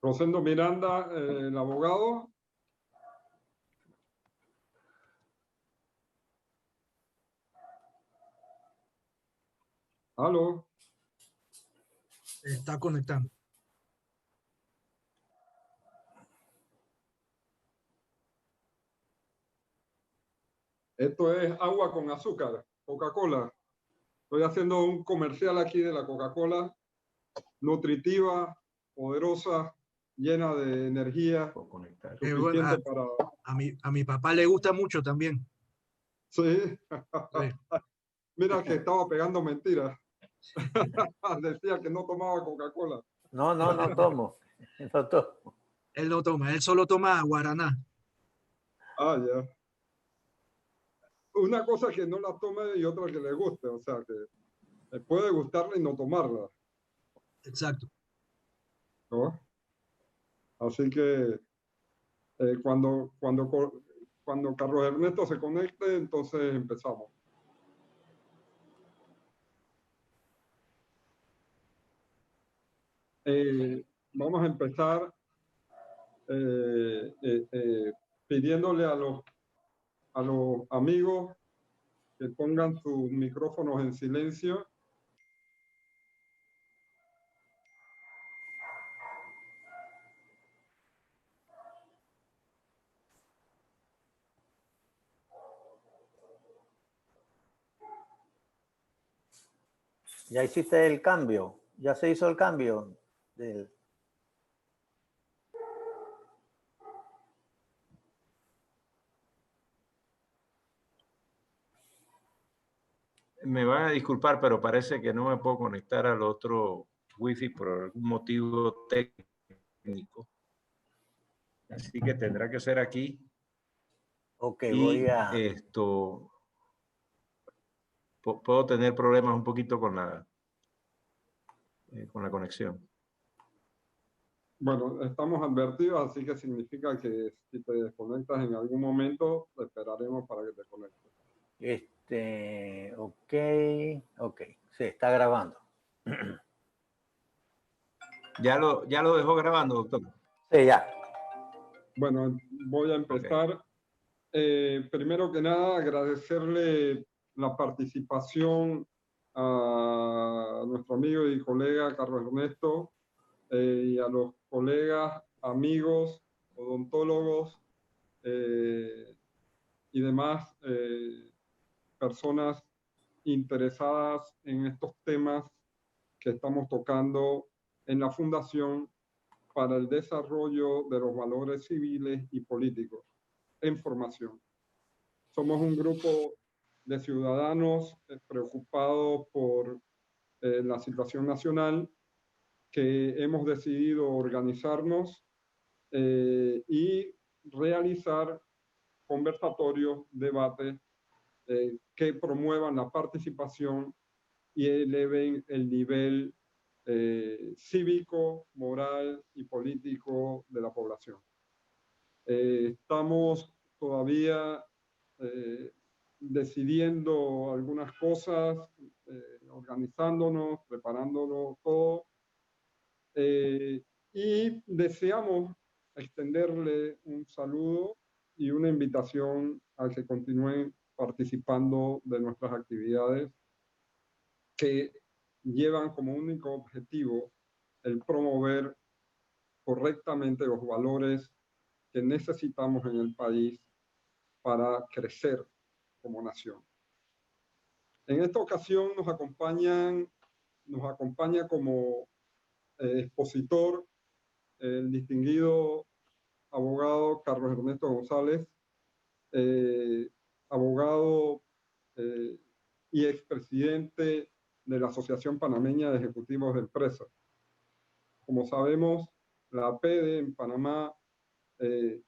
Rosendo Miranda, el abogado. Aló. Está conectando. Esto es agua con azúcar, Coca-Cola. Estoy haciendo un comercial aquí de la Coca-Cola, nutritiva, poderosa, llena de energía, suficiente Bueno, para... a mi papá le gusta mucho también. Sí. Sí. Mira que estaba pegando mentiras. Decía que no tomaba Coca-Cola. No, no tomo. No tomo. Él no toma, él solo toma guaraná. Ah, ya. Una cosa que no la tome y otra que le guste, o sea que puede gustarle y no tomarla, Exacto. ¿no? Así que cuando Carlos Ernesto se conecte, entonces empezamos. Vamos a empezar pidiéndole a los amigos que pongan sus micrófonos en silencio. Ya hiciste el cambio, ya se hizo el cambio del... Me van a disculpar, pero parece que no me puedo conectar al otro wifi por algún motivo técnico. Así que tendrá que ser aquí. Ok, y voy a... puedo tener problemas un poquito con la conexión. Bueno, estamos advertidos, así que significa que si te desconectas en algún momento, esperaremos para que te conectes. Ok, se está grabando. ¿Ya lo dejó grabando, doctor? Sí, ya. Bueno, voy a empezar. Primero que nada, agradecerle la participación a nuestro amigo y colega Carlos Ernesto y a los colegas, amigos, odontólogos y demás personas interesadas en estos temas que estamos tocando en la Fundación para el Desarrollo de los Valores Civiles y Políticos en Formación. Somos un grupo de ciudadanos preocupados por la situación nacional que hemos decidido organizarnos y realizar conversatorios, debates que promuevan la participación y eleven el nivel cívico, moral y político de la población. Estamos todavía decidiendo algunas cosas, organizándonos, preparándolo todo, y deseamos extenderle un saludo y una invitación a que continúen participando de nuestras actividades que llevan como único objetivo el promover correctamente los valores que necesitamos en el país para crecer como nación. En esta ocasión nos acompaña como expositor el distinguido abogado Carlos Ernesto González, abogado y expresidente de la Asociación Panameña de Ejecutivos de Empresas. Como sabemos, la APEDE en Panamá, que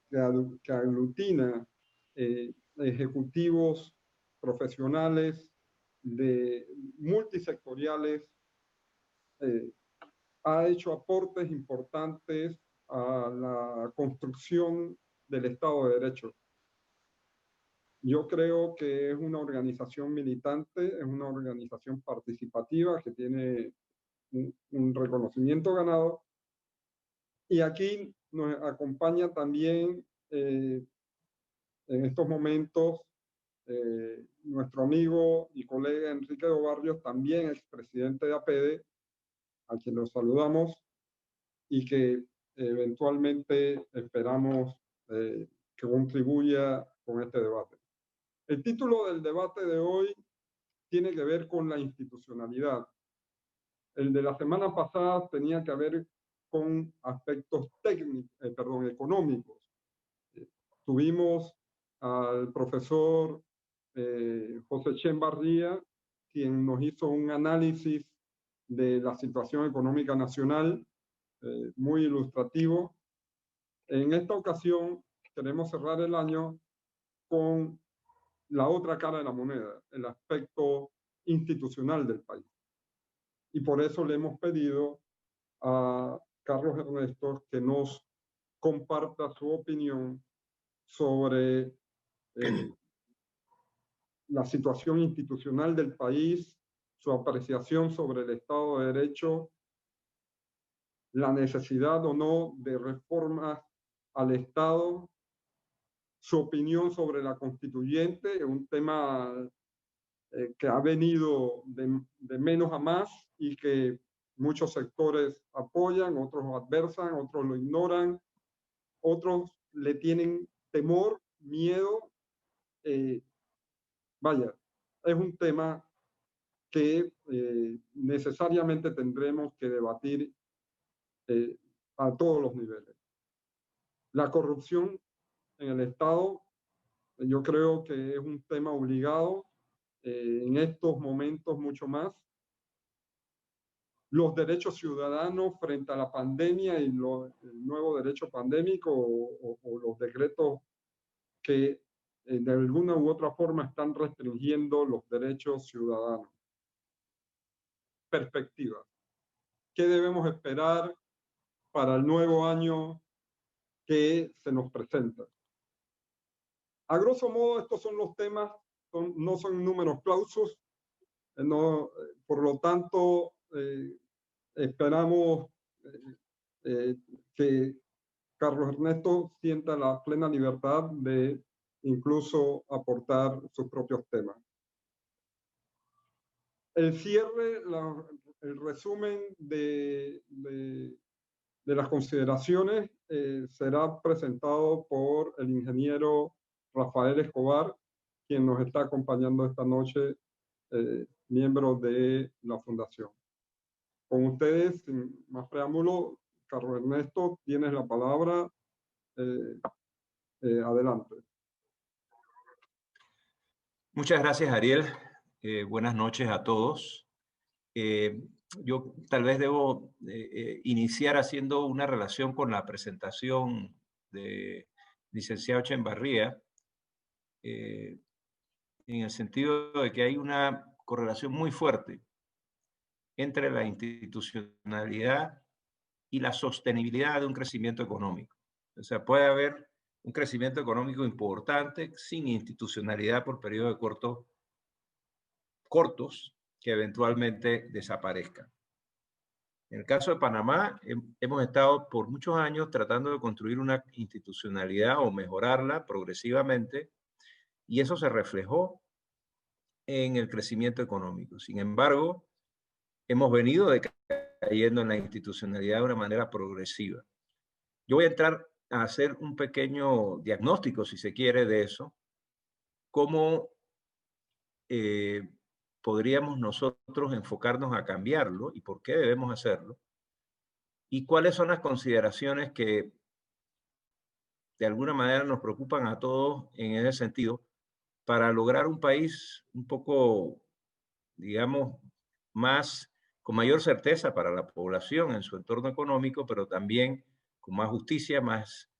aglutina ejecutivos profesionales multisectoriales, ha hecho aportes importantes a la construcción del Estado de Derecho. Yo creo que es una organización militante, es una organización participativa que tiene un reconocimiento ganado Y aquí nos acompaña también en estos momentos nuestro amigo y colega Enrique de Barrios, también expresidente de APEDE, a quien los saludamos y que eventualmente esperamos que contribuya con este debate. El título del debate de hoy tiene que ver con la institucionalidad. El de la semana pasada tenía que ver con aspectos económicos. Tuvimos al profesor José Echevarría, quien nos hizo un análisis de la situación económica nacional muy ilustrativo. En esta ocasión queremos cerrar el año con la otra cara de la moneda, el aspecto institucional del país. Y por eso le hemos pedido a Carlos Ernesto que nos comparta su opinión sobre la situación institucional del país, su apreciación sobre el Estado de Derecho, la necesidad o no de reformas al Estado, su opinión sobre la constituyente, un tema que ha venido de menos a más y que muchos sectores apoyan, otros lo adversan, otros lo ignoran, otros le tienen temor, miedo. Vaya, es un tema que necesariamente tendremos que debatir a todos los niveles. La corrupción en el Estado, yo creo que es un tema obligado en estos momentos mucho más. Los derechos ciudadanos frente a la pandemia y el nuevo derecho pandémico o los decretos que de alguna u otra forma están restringiendo los derechos ciudadanos. Perspectiva. ¿Qué debemos esperar para el nuevo año que se nos presenta? A grosso modo, estos son los temas, no son números clausus, por lo tanto, esperamos que Carlos Ernesto sienta la plena libertad de incluso aportar sus propios temas. El cierre, el resumen de las consideraciones será presentado por el ingeniero Rafael Escobar, quien nos está acompañando esta noche, miembro de la Fundación. Con ustedes, sin más preámbulo, Carlos Ernesto, tienes la palabra. Adelante. Muchas gracias, Ariel. Buenas noches a todos. Yo tal vez debo iniciar haciendo una relación con la presentación de licenciado Echevarría, en el sentido de que hay una correlación muy fuerte entre la institucionalidad y la sostenibilidad de un crecimiento económico. O sea, puede haber un crecimiento económico importante sin institucionalidad por periodos de cortos que eventualmente desaparezcan. En el caso de Panamá, hemos estado por muchos años tratando de construir una institucionalidad o mejorarla progresivamente, y eso se reflejó en el crecimiento económico. Sin embargo, hemos venido decayendo en la institucionalidad de una manera progresiva. Yo voy a entrar a hacer un pequeño diagnóstico, si se quiere, de eso, cómo podríamos nosotros enfocarnos a cambiarlo y por qué debemos hacerlo, y cuáles son las consideraciones que de alguna manera nos preocupan a todos en ese sentido, para lograr un país un poco, digamos, con mayor certeza para la población en su entorno económico, pero también con más justicia, más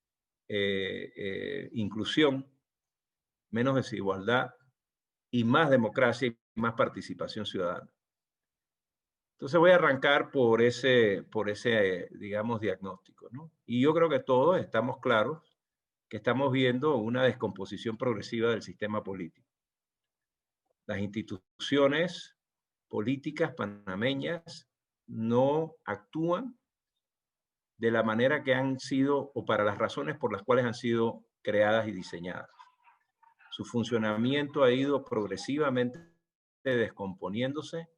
inclusión, menos desigualdad y más democracia y más participación ciudadana. Entonces voy a arrancar por ese digamos, diagnóstico, ¿no? Y yo creo que todos estamos claros que estamos viendo una descomposición progresiva del sistema político. Las instituciones políticas panameñas no actúan de la manera que han sido o para las razones por las cuales han sido creadas y diseñadas. Su funcionamiento ha ido progresivamente descomponiéndose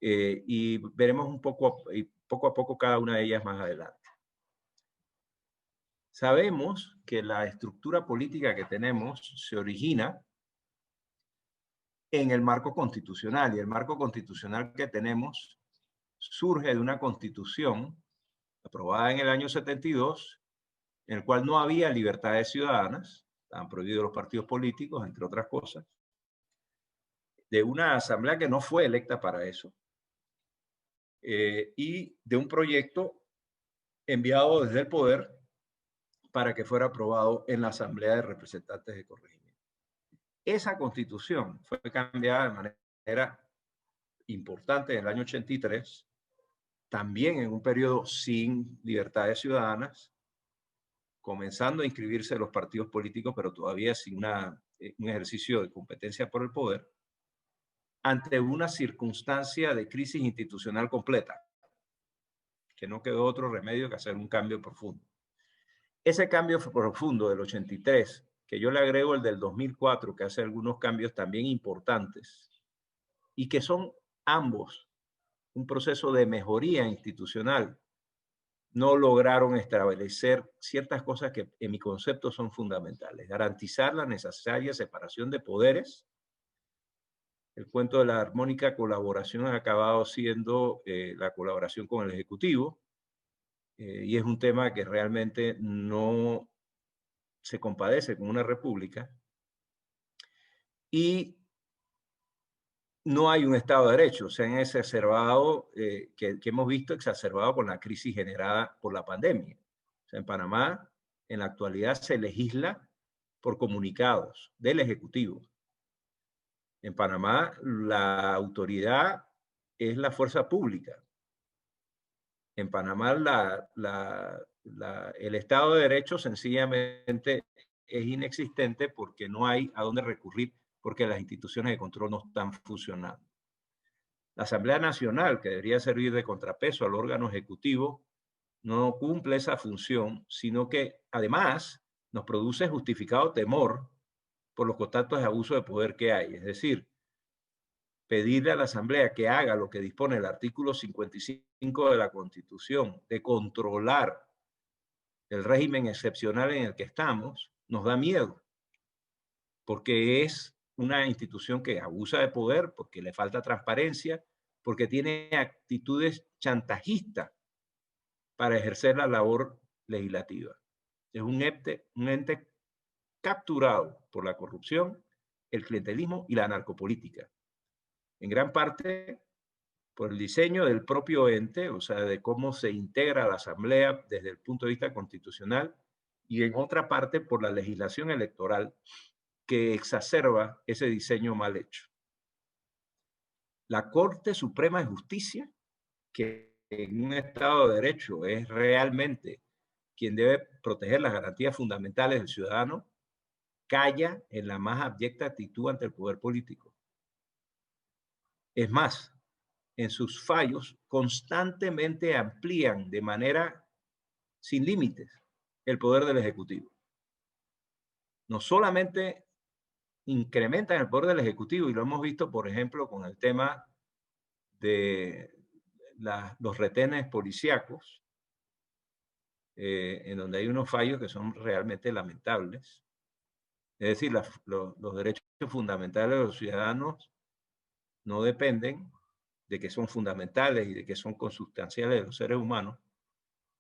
y veremos poco a poco cada una de ellas más adelante. Sabemos que la estructura política que tenemos se origina en el marco constitucional, y el marco constitucional que tenemos surge de una constitución aprobada en el año 72, en el cual no había libertades ciudadanas, estaban prohibidos los partidos políticos, entre otras cosas, de una asamblea que no fue electa para eso, y de un proyecto enviado desde el poder para que fuera aprobado en la Asamblea de Representantes de Corregimiento. Esa constitución fue cambiada de manera importante en el año 83, también en un periodo sin libertades ciudadanas, comenzando a inscribirse los partidos políticos, pero todavía sin un ejercicio de competencia por el poder, ante una circunstancia de crisis institucional completa, que no quedó otro remedio que hacer un cambio profundo. Ese cambio profundo del 83, que yo le agrego el del 2004, que hace algunos cambios también importantes, y que son ambos un proceso de mejoría institucional, no lograron establecer ciertas cosas que en mi concepto son fundamentales. Garantizar la necesaria separación de poderes. El cuento de la armónica colaboración ha acabado siendo la colaboración con el Ejecutivo, y es un tema que realmente no se compadece con una república, y no hay un Estado de Derecho. Se han exacerbado, que hemos visto exacerbado con la crisis generada por la pandemia. O sea, en Panamá, en la actualidad, se legisla por comunicados del Ejecutivo. En Panamá, la autoridad es la fuerza pública. En Panamá, el Estado de Derecho sencillamente es inexistente porque no hay a dónde recurrir, porque las instituciones de control no están funcionando. La Asamblea Nacional, que debería servir de contrapeso al órgano ejecutivo, no cumple esa función, sino que además nos produce justificado temor por los constantes abusos de poder que hay. Es decir, pedirle a la Asamblea que haga lo que dispone el artículo 55 de la Constitución, de controlar el régimen excepcional en el que estamos, nos da miedo, porque es una institución que abusa de poder, porque le falta transparencia, porque tiene actitudes chantajistas para ejercer la labor legislativa. Es un ente capturado por la corrupción, el clientelismo y la narcopolítica. En gran parte por el diseño del propio ente, o sea, de cómo se integra la Asamblea desde el punto de vista constitucional, y en otra parte por la legislación electoral que exacerba ese diseño mal hecho. La Corte Suprema de Justicia, que en un Estado de Derecho es realmente quien debe proteger las garantías fundamentales del ciudadano, calla en la más abyecta actitud ante el poder político. Es más, en sus fallos constantemente amplían de manera sin límites el poder del Ejecutivo. No solamente incrementan el poder del Ejecutivo, y lo hemos visto, por ejemplo, con el tema de los retenes policíacos, en donde hay unos fallos que son realmente lamentables. Es decir, los derechos fundamentales de los ciudadanos no dependen de que son fundamentales y de que son consustanciales de los seres humanos,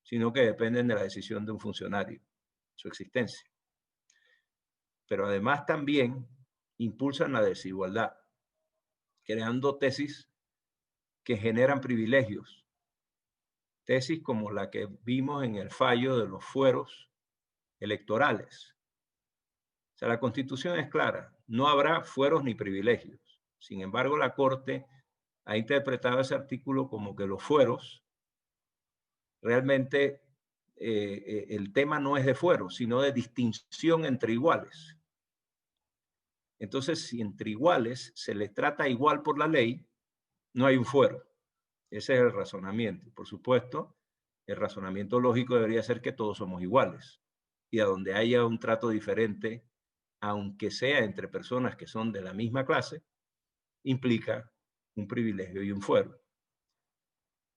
sino que dependen de la decisión de un funcionario, su existencia. Pero además también impulsan la desigualdad, creando tesis que generan privilegios. Tesis como la que vimos en el fallo de los fueros electorales. O sea, la Constitución es clara, no habrá fueros ni privilegios. Sin embargo, la Corte ha interpretado ese artículo como que los fueros, realmente el tema no es de fueros, sino de distinción entre iguales. Entonces, si entre iguales se les trata igual por la ley, no hay un fuero. Ese es el razonamiento. Por supuesto, el razonamiento lógico debería ser que todos somos iguales. Y a donde haya un trato diferente, aunque sea entre personas que son de la misma clase, implica un privilegio y un fuero.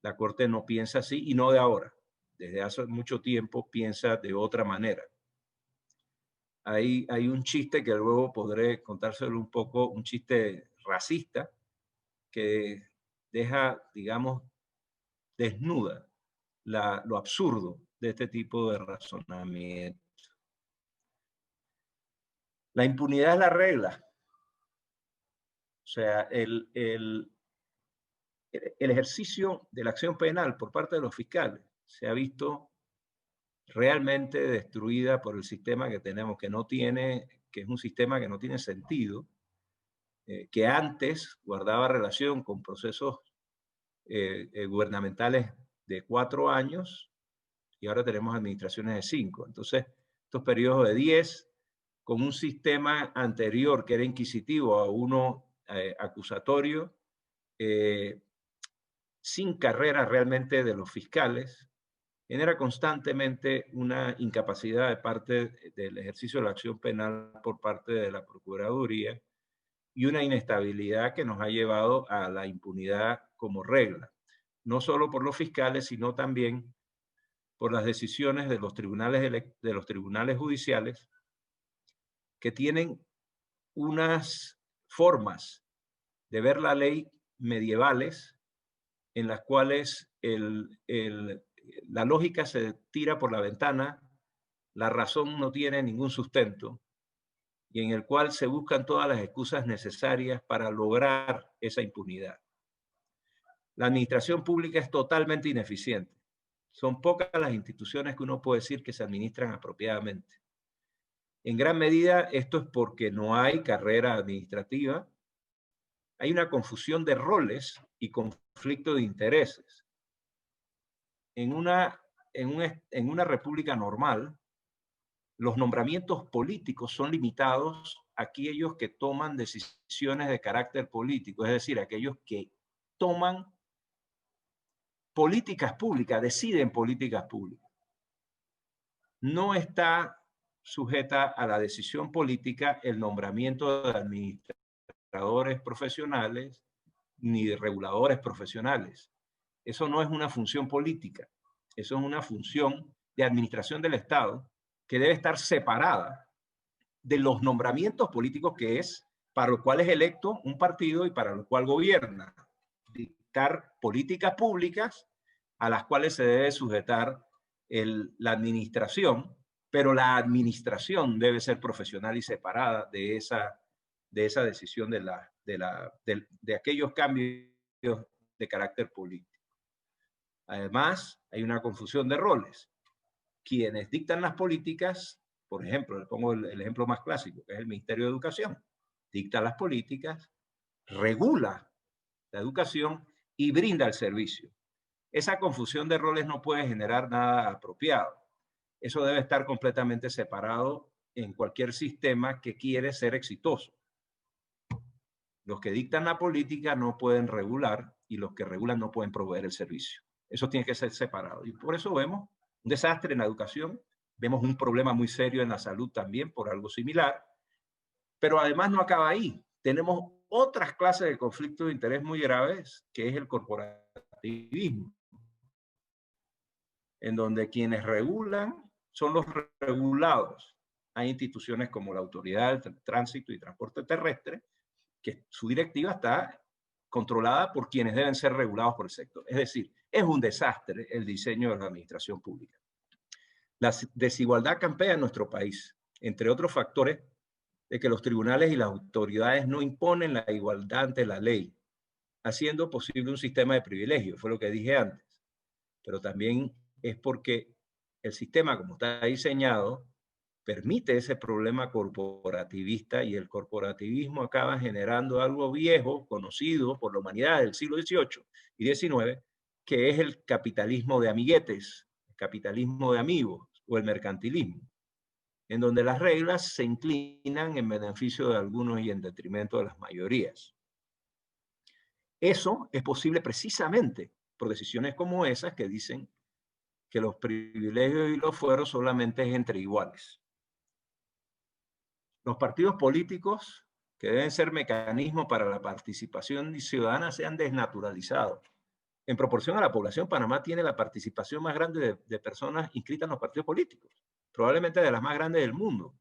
La Corte no piensa así, y no de ahora. Desde hace mucho tiempo piensa de otra manera. Hay un chiste que luego podré contárselo un poco, un chiste racista, que deja, digamos, desnuda lo absurdo de este tipo de razonamiento. La impunidad es la regla. O sea, el ejercicio de la acción penal por parte de los fiscales se ha visto realmente destruida por el sistema que tenemos, que es un sistema que no tiene sentido, que antes guardaba relación con procesos gubernamentales de 4 años y ahora tenemos administraciones de 5. Entonces, estos periodos de 10, con un sistema anterior que era inquisitivo a uno acusatorio, sin carrera realmente de los fiscales, genera constantemente una incapacidad de parte del ejercicio de la acción penal por parte de la Procuraduría y una inestabilidad que nos ha llevado a la impunidad como regla, no solo por los fiscales, sino también por las decisiones de los tribunales judiciales, que tienen unas formas de ver la ley medievales en las cuales la lógica se tira por la ventana, la razón no tiene ningún sustento, y en el cual se buscan todas las excusas necesarias para lograr esa impunidad. La administración pública es totalmente ineficiente. Son pocas las instituciones que uno puede decir que se administran apropiadamente. En gran medida esto es porque no hay carrera administrativa, hay una confusión de roles y conflicto de intereses. En una república normal, los nombramientos políticos son limitados a aquellos que toman decisiones de carácter político, es decir, aquellos que toman políticas públicas, deciden políticas públicas. No está sujeta a la decisión política el nombramiento de administradores profesionales ni de reguladores profesionales. Eso no es una función política, eso es una función de administración del Estado que debe estar separada de los nombramientos políticos que es para los cuales es electo un partido y para lo cual gobierna. Dictar políticas públicas a las cuales se debe sujetar la administración, pero la administración debe ser profesional y separada de esa decisión de aquellos cambios de carácter político. Además, hay una confusión de roles. Quienes dictan las políticas, por ejemplo, le pongo el ejemplo más clásico, que es el Ministerio de Educación, dicta las políticas, regula la educación y brinda el servicio. Esa confusión de roles no puede generar nada apropiado. Eso debe estar completamente separado en cualquier sistema que quiere ser exitoso. Los que dictan la política no pueden regular y los que regulan no pueden proveer el servicio. Eso tiene que ser separado. Y por eso vemos un desastre en la educación, vemos un problema muy serio en la salud también por algo similar, pero además no acaba ahí. Tenemos otras clases de conflictos de interés muy graves, que es el corporativismo, en donde quienes regulan son los regulados. Hay instituciones como la Autoridad del Tránsito y Transporte Terrestre, que su directiva está controlada por quienes deben ser regulados por el sector. Es decir, es un desastre el diseño de la administración pública. La desigualdad campea en nuestro país, entre otros factores de que los tribunales y las autoridades no imponen la igualdad ante la ley, haciendo posible un sistema de privilegios, fue lo que dije antes. Pero también es porque el sistema, como está diseñado, permite ese problema corporativista, y el corporativismo acaba generando algo viejo, conocido por la humanidad del siglo XVIII y XIX, que es el capitalismo de amiguetes, el capitalismo de amigos o el mercantilismo, en donde las reglas se inclinan en beneficio de algunos y en detrimento de las mayorías. Eso es posible precisamente por decisiones como esas que dicen que los privilegios y los fueros solamente es entre iguales. Los partidos políticos, que deben ser mecanismos para la participación ciudadana, se han desnaturalizado. En proporción a la población, Panamá tiene la participación más grande de personas inscritas en los partidos políticos, probablemente de las más grandes del mundo.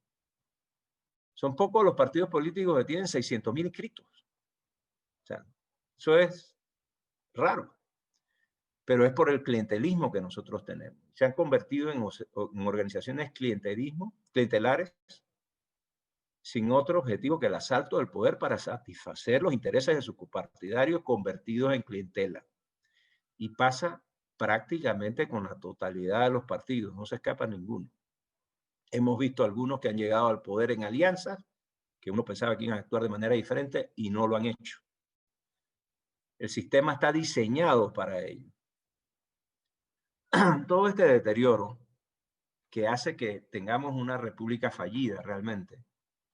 Son pocos los partidos políticos que tienen 600.000 inscritos. O sea, eso es raro, pero es por el clientelismo que nosotros tenemos. Se han convertido en organizaciones clientelares sin otro objetivo que el asalto del poder para satisfacer los intereses de sus copartidarios convertidos en clientela. Y pasa prácticamente con la totalidad de los partidos, no se escapa ninguno. Hemos visto algunos que han llegado al poder en alianzas, que uno pensaba que iban a actuar de manera diferente y no lo han hecho. El sistema está diseñado para ello. Todo este deterioro que hace que tengamos una república fallida realmente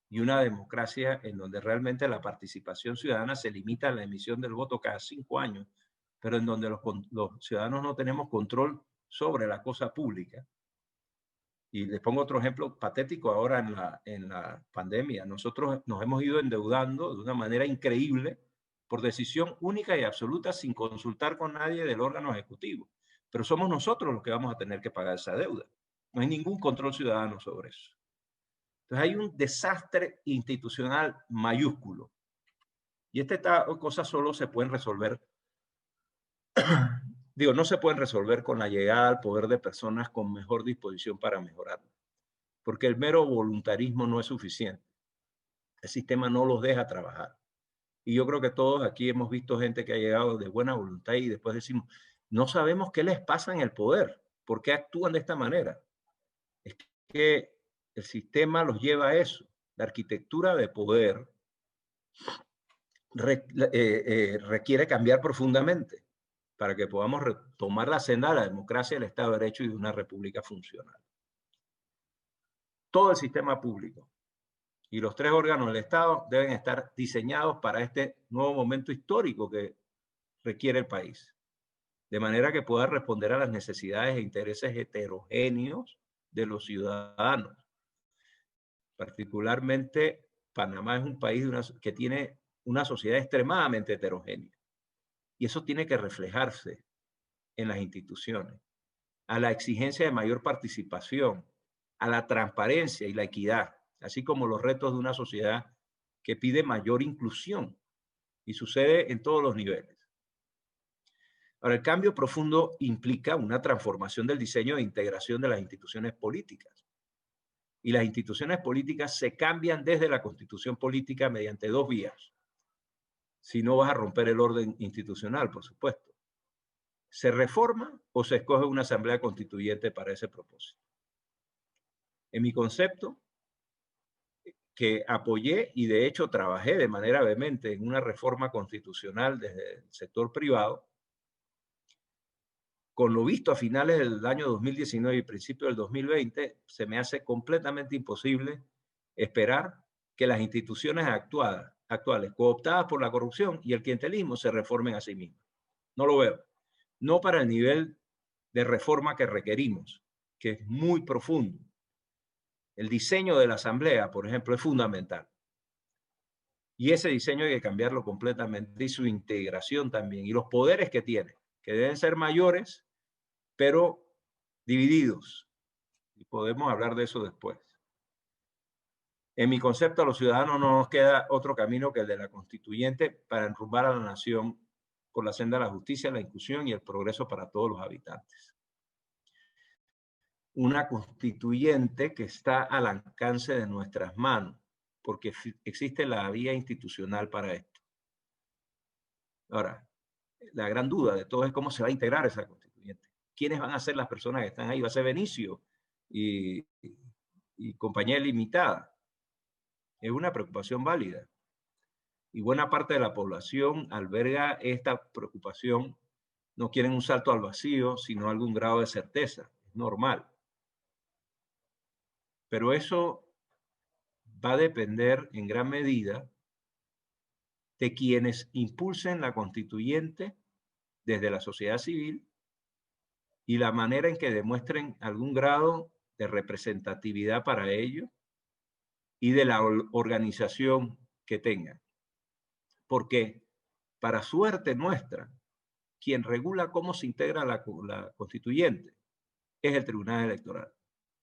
y una democracia en donde realmente la participación ciudadana se limita a la emisión del voto cada 5 años, pero en donde los ciudadanos no tenemos control sobre la cosa pública. Y les pongo otro ejemplo patético ahora en la pandemia. Nosotros nos hemos ido endeudando de una manera increíble por decisión única y absoluta sin consultar con nadie del órgano ejecutivo. Pero somos nosotros los que vamos a tener que pagar esa deuda. No hay ningún control ciudadano sobre eso. Entonces hay un desastre institucional mayúsculo. Y estas cosas solo se pueden resolver, no se pueden resolver con la llegada al poder de personas con mejor disposición para mejorarlo. Porque el mero voluntarismo no es suficiente. El sistema no los deja trabajar. Y yo creo que todos aquí hemos visto gente que ha llegado de buena voluntad y después decimos, no sabemos qué les pasa en el poder, por qué actúan de esta manera. Es que el sistema los lleva a eso. La arquitectura de poder requiere cambiar profundamente para que podamos retomar la senda de la democracia, del Estado de Derecho y de una república funcional. Todo el sistema público y los 3 órganos del Estado deben estar diseñados para este nuevo momento histórico que requiere el país, de manera que pueda responder a las necesidades e intereses heterogéneos de los ciudadanos. Particularmente, Panamá es un país que tiene una sociedad extremadamente heterogénea. Y eso tiene que reflejarse en las instituciones, a la exigencia de mayor participación, a la transparencia y la equidad, así como los retos de una sociedad que pide mayor inclusión. Y sucede en todos los niveles. Ahora, el cambio profundo implica una transformación del diseño de integración de las instituciones políticas. Y las instituciones políticas se cambian desde la constitución política mediante 2 vías. Si no vas a romper el orden institucional, por supuesto. ¿Se reforma o se escoge una asamblea constituyente para ese propósito? En mi concepto, que apoyé y de hecho trabajé de manera vehemente en una reforma constitucional desde el sector privado, con lo visto a finales del año 2019 y principio del 2020, se me hace completamente imposible esperar que las instituciones actuales, cooptadas por la corrupción y el clientelismo, se reformen a sí mismas. No lo veo. No para el nivel de reforma que requerimos, que es muy profundo. El diseño de la asamblea, por ejemplo, es fundamental. Y ese diseño hay que cambiarlo completamente y su integración también. Y los poderes que tiene, que deben ser mayores, pero divididos. Y podemos hablar de eso después. En mi concepto, a los ciudadanos no nos queda otro camino que el de la constituyente para enrumbar a la nación por la senda de la justicia, la inclusión y el progreso para todos los habitantes. Una constituyente que está al alcance de nuestras manos, porque existe la vía institucional para esto. Ahora, la gran duda de todo es cómo se va a integrar esa constituyente. ¿Quiénes van a ser las personas que están ahí? ¿Va a ser Benicio y compañía limitada? Es una preocupación válida. Y buena parte de la población alberga esta preocupación. No quieren un salto al vacío, sino algún grado de certeza. Es normal. Pero eso va a depender en gran medida de quienes impulsen la constituyente desde la sociedad civil y la manera en que demuestren algún grado de representatividad para ellos y de la organización que tengan. Porque, para suerte nuestra, quien regula cómo se integra la constituyente es el Tribunal Electoral.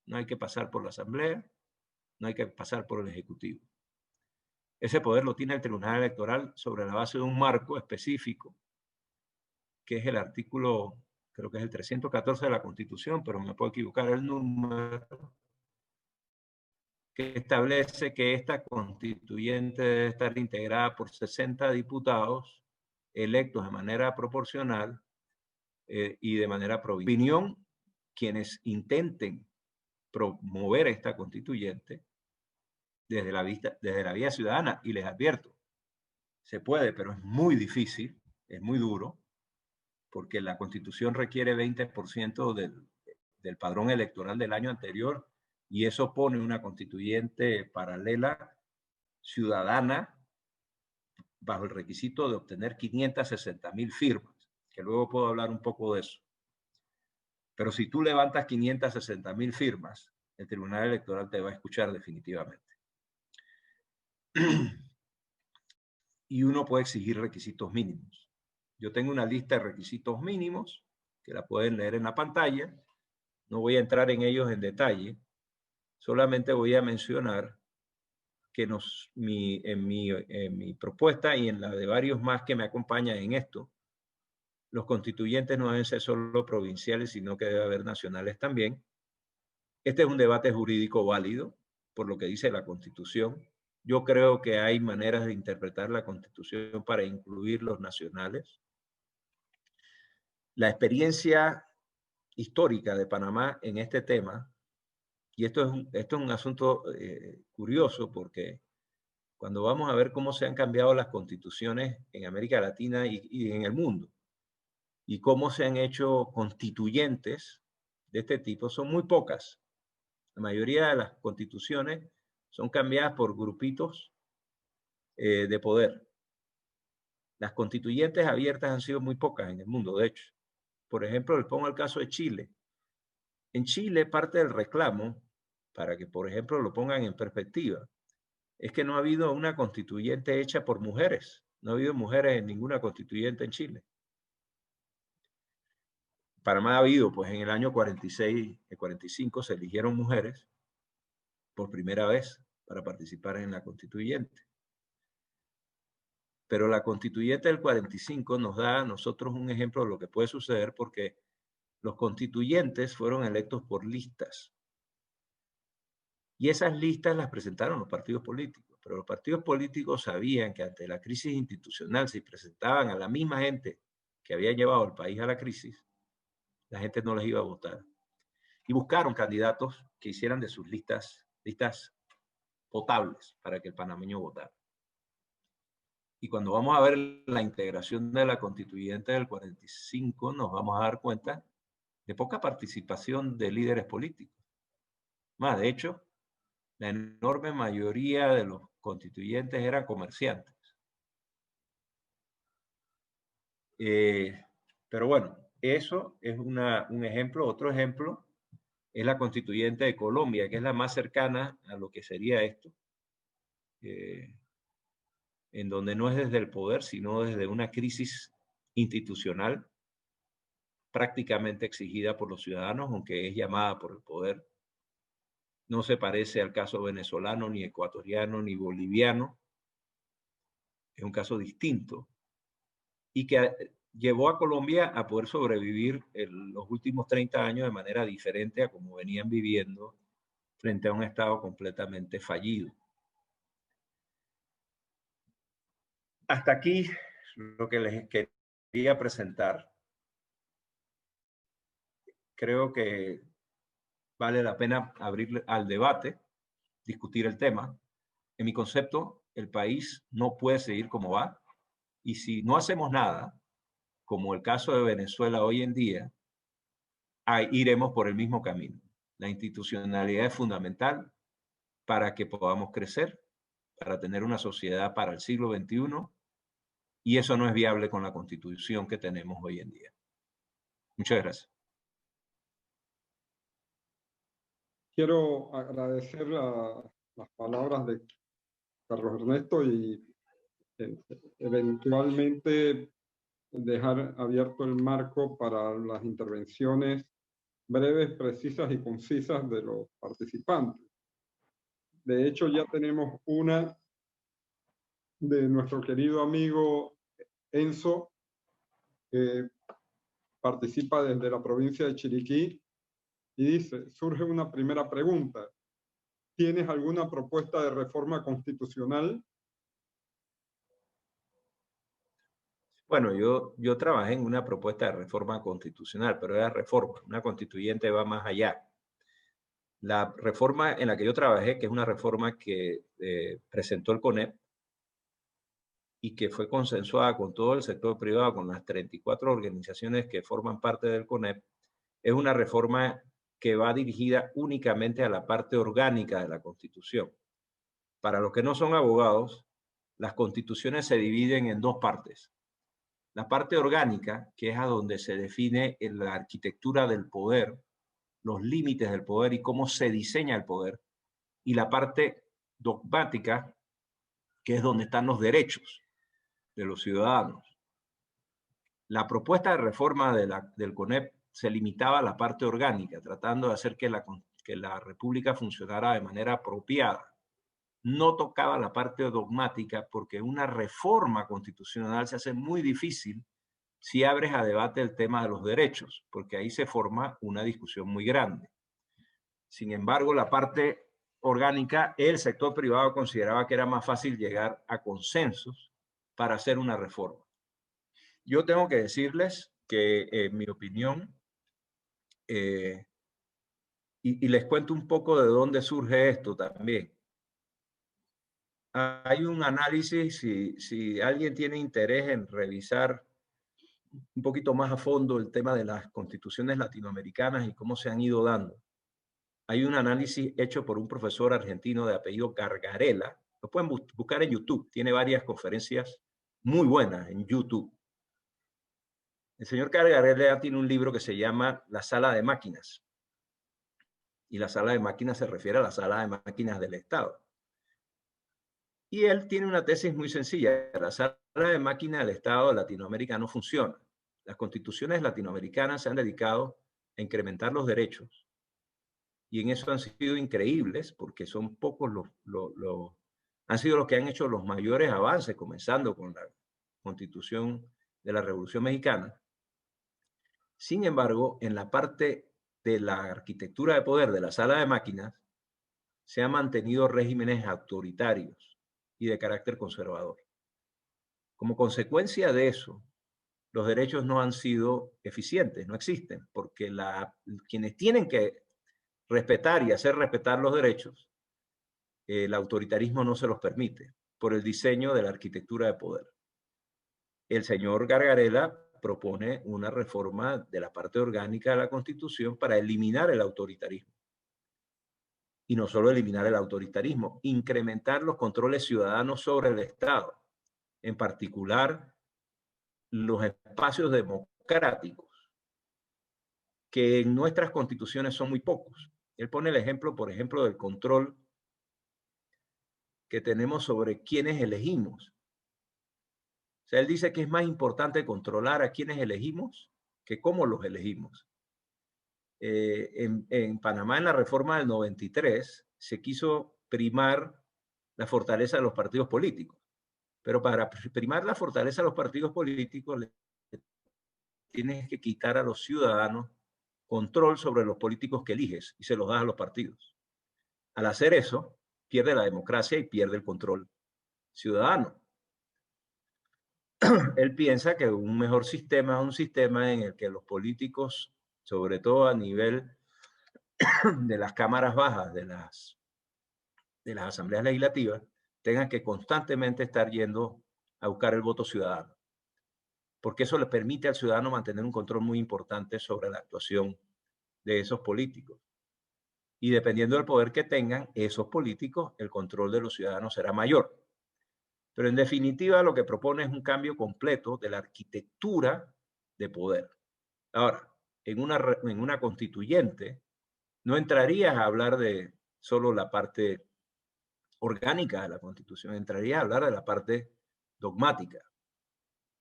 No hay que pasar por la Asamblea, no hay que pasar por el Ejecutivo. Ese poder lo tiene el Tribunal Electoral sobre la base de un marco específico, que es el artículo, creo que es el 314 de la Constitución, pero me puedo equivocar el número, que establece que esta constituyente debe estar integrada por 60 diputados electos de manera proporcional y de manera provisional. Opinión, quienes intenten promover esta constituyente desde la vía ciudadana, y les advierto, se puede, pero es muy difícil, es muy duro, porque la Constitución requiere 20% del padrón electoral del año anterior, y eso pone una constituyente paralela ciudadana bajo el requisito de obtener 560,000 firmas, que luego puedo hablar un poco de eso. Pero si tú levantas 560,000 firmas, el Tribunal Electoral te va a escuchar definitivamente. Y uno puede exigir requisitos mínimos. Yo tengo una lista de requisitos mínimos que la pueden leer en la pantalla. No voy a entrar en ellos en detalle. Solamente voy a mencionar que en mi propuesta y en la de varios más que me acompañan en esto, los constituyentes no deben ser solo provinciales, sino que debe haber nacionales también. Este es un debate jurídico válido, por lo que dice la Constitución. Yo creo que hay maneras de interpretar la Constitución para incluir los nacionales. La experiencia histórica de Panamá en este tema, y esto es un asunto curioso, porque cuando vamos a ver cómo se han cambiado las constituciones en América Latina y en el mundo, y cómo se han hecho constituyentes de este tipo, son muy pocas. La mayoría de las constituciones son cambiadas por grupitos de poder. Las constituyentes abiertas han sido muy pocas en el mundo, de hecho. Por ejemplo, les pongo el caso de Chile. En Chile, parte del reclamo, para que, por ejemplo, lo pongan en perspectiva, es que no ha habido una constituyente hecha por mujeres. No ha habido mujeres en ninguna constituyente en Chile. Panamá ha habido, pues en el año 46, el 45 se eligieron mujeres por primera vez para participar en la constituyente. Pero la constituyente del 45 nos da a nosotros un ejemplo de lo que puede suceder, porque los constituyentes fueron electos por listas. Y esas listas las presentaron los partidos políticos. Pero los partidos políticos sabían que ante la crisis institucional, si presentaban a la misma gente que había llevado al país a la crisis, la gente no les iba a votar. Y buscaron candidatos que hicieran de sus listas potables para que el panameño votara. Y cuando vamos a ver la integración de la constituyente del 45, nos vamos a dar cuenta de poca participación de líderes políticos. Más, de hecho, la enorme mayoría de los constituyentes eran comerciantes. Pero bueno, eso es un ejemplo. Otro ejemplo es la constituyente de Colombia, que es la más cercana a lo que sería esto. En donde no es desde el poder, sino desde una crisis institucional prácticamente exigida por los ciudadanos, aunque es llamada por el poder. No se parece al caso venezolano, ni ecuatoriano, ni boliviano. Es un caso distinto y que llevó a Colombia a poder sobrevivir en los últimos 30 años de manera diferente a como venían viviendo frente a un Estado completamente fallido. Hasta aquí lo que les quería presentar. Creo que vale la pena abrir al debate, discutir el tema. En mi concepto, el país no puede seguir como va, y si no hacemos nada, como el caso de Venezuela hoy en día, iremos por el mismo camino. La institucionalidad es fundamental para que podamos crecer, para tener una sociedad para el siglo XXI, y eso no es viable con la constitución que tenemos hoy en día. Muchas gracias. quiero agradecer las palabras de Carlos Ernesto y eventualmente dejar abierto el marco para las intervenciones breves, precisas y concisas de los participantes. De hecho, ya tenemos una de nuestro querido amigo Enzo, que participa desde la provincia de Chiriquí, y dice, surge una primera pregunta. ¿Tienes alguna propuesta de reforma constitucional? Bueno, yo trabajé en una propuesta de reforma constitucional, pero era reforma. Una constituyente va más allá. La reforma en la que yo trabajé, que es una reforma que presentó el CONEP y que fue consensuada con todo el sector privado, con las 34 organizaciones que forman parte del CONEP, es una reforma que va dirigida únicamente a la parte orgánica de la Constitución. Para los que no son abogados, las constituciones se dividen en dos partes. La parte orgánica, que es a donde se define la arquitectura del poder, los límites del poder y cómo se diseña el poder, y la parte dogmática, que es donde están los derechos de los ciudadanos. La propuesta de reforma del CONEP se limitaba a la parte orgánica, tratando de hacer que la República funcionara de manera apropiada. No tocaba la parte dogmática porque una reforma constitucional se hace muy difícil si abres a debate el tema de los derechos, porque ahí se forma una discusión muy grande. Sin embargo, la parte orgánica, el sector privado consideraba que era más fácil llegar a consensos para hacer una reforma. Yo tengo que decirles que, en mi opinión, y les cuento un poco de dónde surge esto también. Hay un análisis, si alguien tiene interés en revisar un poquito más a fondo el tema de las constituciones latinoamericanas y cómo se han ido dando. Hay un análisis hecho por un profesor argentino de apellido Gargarella. Lo pueden buscar en YouTube. Tiene varias conferencias muy buenas en YouTube. El señor Gargarella tiene un libro que se llama La Sala de Máquinas. Y la sala de máquinas se refiere a la sala de máquinas del Estado. Y él tiene una tesis muy sencilla. La sala de máquinas del Estado de Latinoamérica no funciona. Las constituciones latinoamericanas se han dedicado a incrementar los derechos. Y en eso han sido increíbles, porque son pocos han sido los que han hecho los mayores avances, comenzando con la Constitución de la Revolución Mexicana. Sin embargo, en la parte de la arquitectura de poder de la sala de máquinas, se han mantenido regímenes autoritarios y de carácter conservador. Como consecuencia de eso, los derechos no han sido eficientes, no existen, porque quienes tienen que respetar y hacer respetar los derechos, el autoritarismo no se los permite por el diseño de la arquitectura de poder. El señor Gargarella propone una reforma de la parte orgánica de la Constitución para eliminar el autoritarismo. Y no solo eliminar el autoritarismo, incrementar los controles ciudadanos sobre el Estado, en particular los espacios democráticos, que en nuestras constituciones son muy pocos. Él pone el ejemplo, por ejemplo, del control que tenemos sobre quiénes elegimos. O sea, él dice que es más importante controlar a quienes elegimos que cómo los elegimos. En Panamá, en la reforma del 93, se quiso primar la fortaleza de los partidos políticos. Pero para primar la fortaleza de los partidos políticos, tienes que quitar a los ciudadanos control sobre los políticos que eliges y se los das a los partidos. Al hacer eso, pierde la democracia y pierde el control ciudadano. Él piensa que un mejor sistema es un sistema en el que los políticos, sobre todo a nivel de las cámaras bajas de las asambleas legislativas, tengan que constantemente estar yendo a buscar el voto ciudadano, porque eso le permite al ciudadano mantener un control muy importante sobre la actuación de esos políticos. Y dependiendo del poder que tengan esos políticos, el control de los ciudadanos será mayor. Pero en definitiva, lo que propone es un cambio completo de la arquitectura de poder. Ahora, en una constituyente, no entrarías a hablar de solo la parte orgánica de la Constitución, entrarías a hablar de la parte dogmática.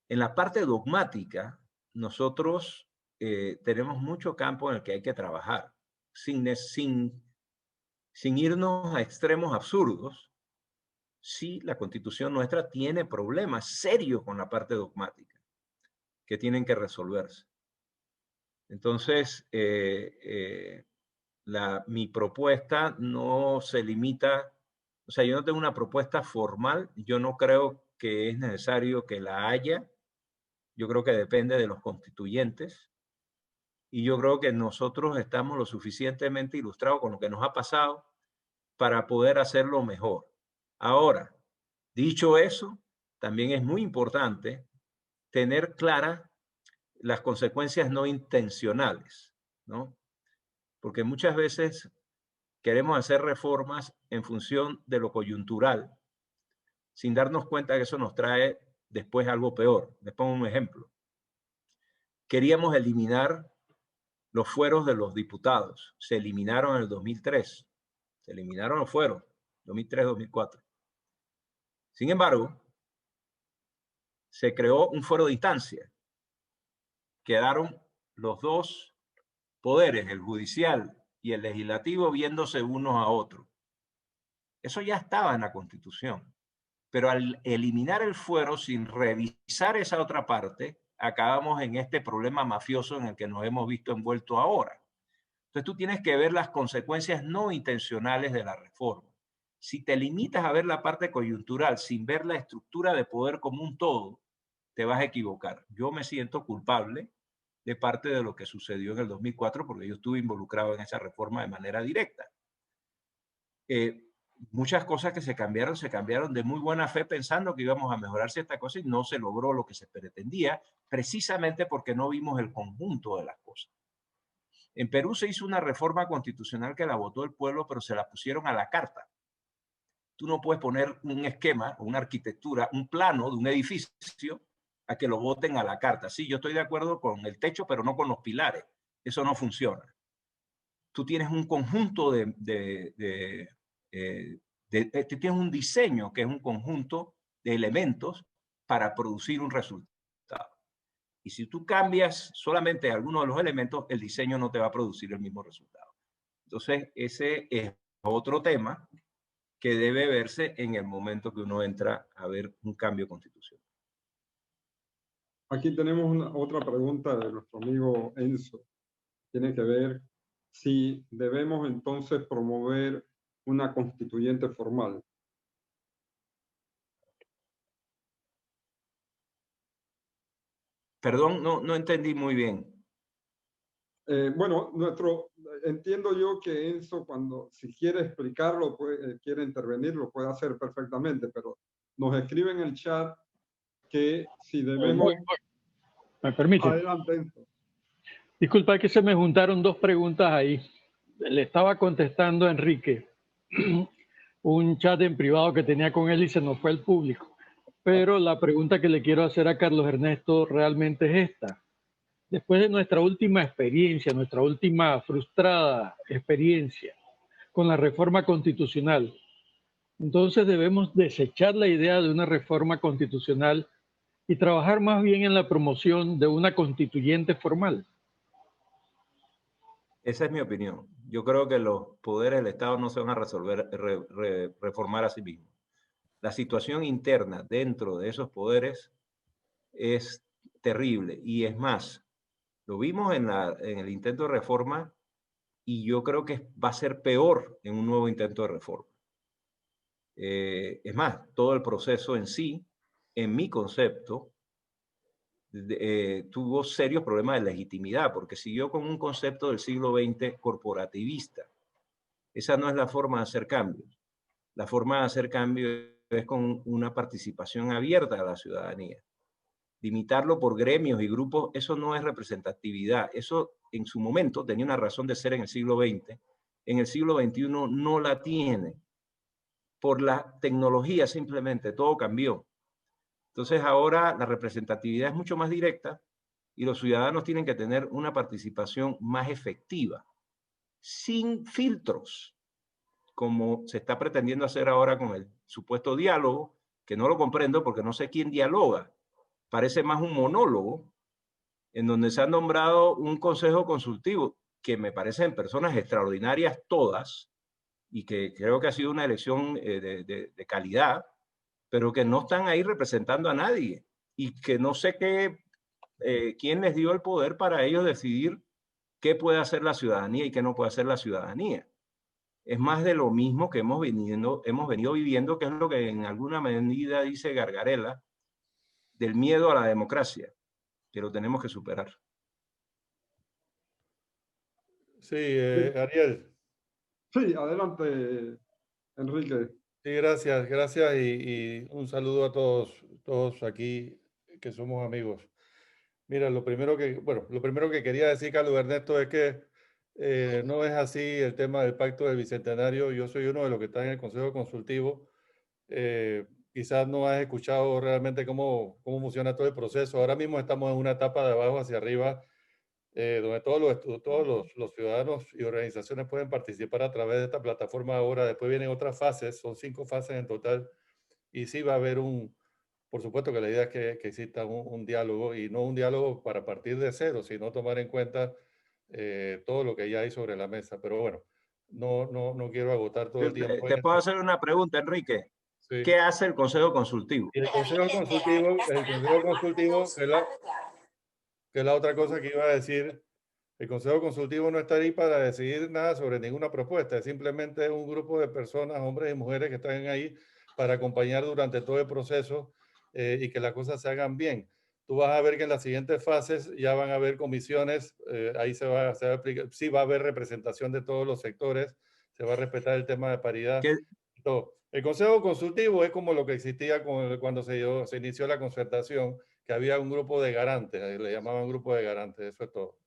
En la parte dogmática, nosotros tenemos mucho campo en el que hay que trabajar, sin irnos a extremos absurdos. Sí, la Constitución nuestra tiene problemas serios con la parte dogmática que tienen que resolverse. Entonces, mi propuesta no se limita, o sea, yo no tengo una propuesta formal, yo no creo que es necesario que la haya, yo creo que depende de los constituyentes, y yo creo que nosotros estamos lo suficientemente ilustrados con lo que nos ha pasado para poder hacerlo mejor. Ahora, dicho eso, también es muy importante tener claras las consecuencias no intencionales, ¿no? Porque muchas veces queremos hacer reformas en función de lo coyuntural, sin darnos cuenta que eso nos trae después algo peor. Les pongo un ejemplo. Queríamos eliminar los fueros de los diputados. Se eliminaron en el 2003. Se eliminaron los fueros, 2003-2004. Sin embargo, se creó un fuero de instancia. Quedaron los dos poderes, el judicial y el legislativo, viéndose unos a otros. Eso ya estaba en la Constitución. Pero al eliminar el fuero sin revisar esa otra parte, acabamos en este problema mafioso en el que nos hemos visto envueltos ahora. Entonces tú tienes que ver las consecuencias no intencionales de la reforma. Si te limitas a ver la parte coyuntural sin ver la estructura de poder como un todo, te vas a equivocar. Yo me siento culpable de parte de lo que sucedió en el 2004 porque yo estuve involucrado en esa reforma de manera directa. Muchas cosas que se cambiaron de muy buena fe pensando que íbamos a mejorar cierta cosa y no se logró lo que se pretendía, precisamente porque no vimos el conjunto de las cosas. En Perú se hizo una reforma constitucional que la votó el pueblo, pero se la pusieron a la carta. Tú no puedes poner un esquema, una arquitectura, un plano de un edificio a que lo voten a la carta. Sí, yo estoy de acuerdo con el techo, pero no con los pilares. Eso no funciona. Tú tienes un conjunto tienes un diseño que es un conjunto de elementos para producir un resultado. Y si tú cambias solamente alguno de los elementos, el diseño no te va a producir el mismo resultado. Entonces, ese es otro tema que debe verse en el momento que uno entra a ver un cambio constitucional. Aquí tenemos otra pregunta de nuestro amigo Enzo. Tiene que ver si debemos entonces promover una constituyente formal. Perdón, no entendí muy bien. Bueno, entiendo yo que Enzo, si quiere explicarlo, quiere intervenir, lo puede hacer perfectamente, pero nos escribe en el chat que si debemos... ¿Me permite? Adelante, Enzo. Disculpa que se me juntaron dos preguntas ahí. Le estaba contestando a Enrique un chat en privado que tenía con él y se nos fue al público. Pero la pregunta que le quiero hacer a Carlos Ernesto realmente es esta. Después de nuestra última experiencia, nuestra última frustrada experiencia con la reforma constitucional, entonces debemos desechar la idea de una reforma constitucional y trabajar más bien en la promoción de una constituyente formal. Esa es mi opinión. Yo creo que los poderes del Estado no se van a reformar a sí mismos. La situación interna dentro de esos poderes es terrible. Y es más, lo vimos en el intento de reforma y yo creo que va a ser peor en un nuevo intento de reforma. Es más, todo el proceso en sí, en mi concepto, tuvo serios problemas de legitimidad porque siguió con un concepto del siglo XX corporativista. Esa no es la forma de hacer cambios. La forma de hacer cambios es con una participación abierta a la ciudadanía. Limitarlo por gremios y grupos, eso no es representatividad. Eso en su momento tenía una razón de ser en el siglo XX. En el siglo XXI no la tiene. Por la tecnología simplemente, todo cambió. Entonces ahora la representatividad es mucho más directa y los ciudadanos tienen que tener una participación más efectiva. sin filtros, como se está pretendiendo hacer ahora con el supuesto diálogo, que no lo comprendo porque no sé quién dialoga. Parece más un monólogo en donde se ha nombrado un consejo consultivo, que me parecen personas extraordinarias todas, y que creo que ha sido una elección de calidad, pero que no están ahí representando a nadie, y que no sé quién les dio el poder para ellos decidir qué puede hacer la ciudadanía y qué no puede hacer la ciudadanía. Es más de lo mismo que hemos venido viviendo, que es lo que en alguna medida dice Gargarella, del miedo a la democracia, que lo tenemos que superar. Sí, Ariel. Sí, adelante, Enrique. Sí, gracias, gracias y un saludo a todos aquí que somos amigos. Mira, lo primero que quería decir, Carlos Ernesto, es que no es así el tema del Pacto del Bicentenario. Yo soy uno de los que está en el Consejo Consultivo. Quizás no has escuchado realmente cómo funciona todo el proceso. Ahora mismo estamos en una etapa de abajo hacia arriba, donde todos los ciudadanos y organizaciones pueden participar a través de esta plataforma ahora. Después vienen otras fases, son 5 fases en total, y sí va a haber por supuesto que la idea es que exista un diálogo, y no un diálogo para partir de cero, sino tomar en cuenta todo lo que ya hay sobre la mesa. Pero bueno, no quiero agotar todo el tiempo. Te puedo hacer una pregunta, Enrique. Sí. ¿Qué hace el Consejo Consultivo? Y el Consejo Consultivo, que es la otra cosa que iba a decir, el Consejo Consultivo no está ahí para decidir nada sobre ninguna propuesta, es simplemente un grupo de personas, hombres y mujeres, que están ahí para acompañar durante todo el proceso y que las cosas se hagan bien. Tú vas a ver que en las siguientes fases ya van a haber comisiones, ahí se va a aplicar, sí va a haber representación de todos los sectores, se va a respetar el tema de paridad. Todo. El Consejo Consultivo es como lo que existía cuando se inició la concertación, que había un grupo de garantes, le llamaban grupo de garantes, eso es todo.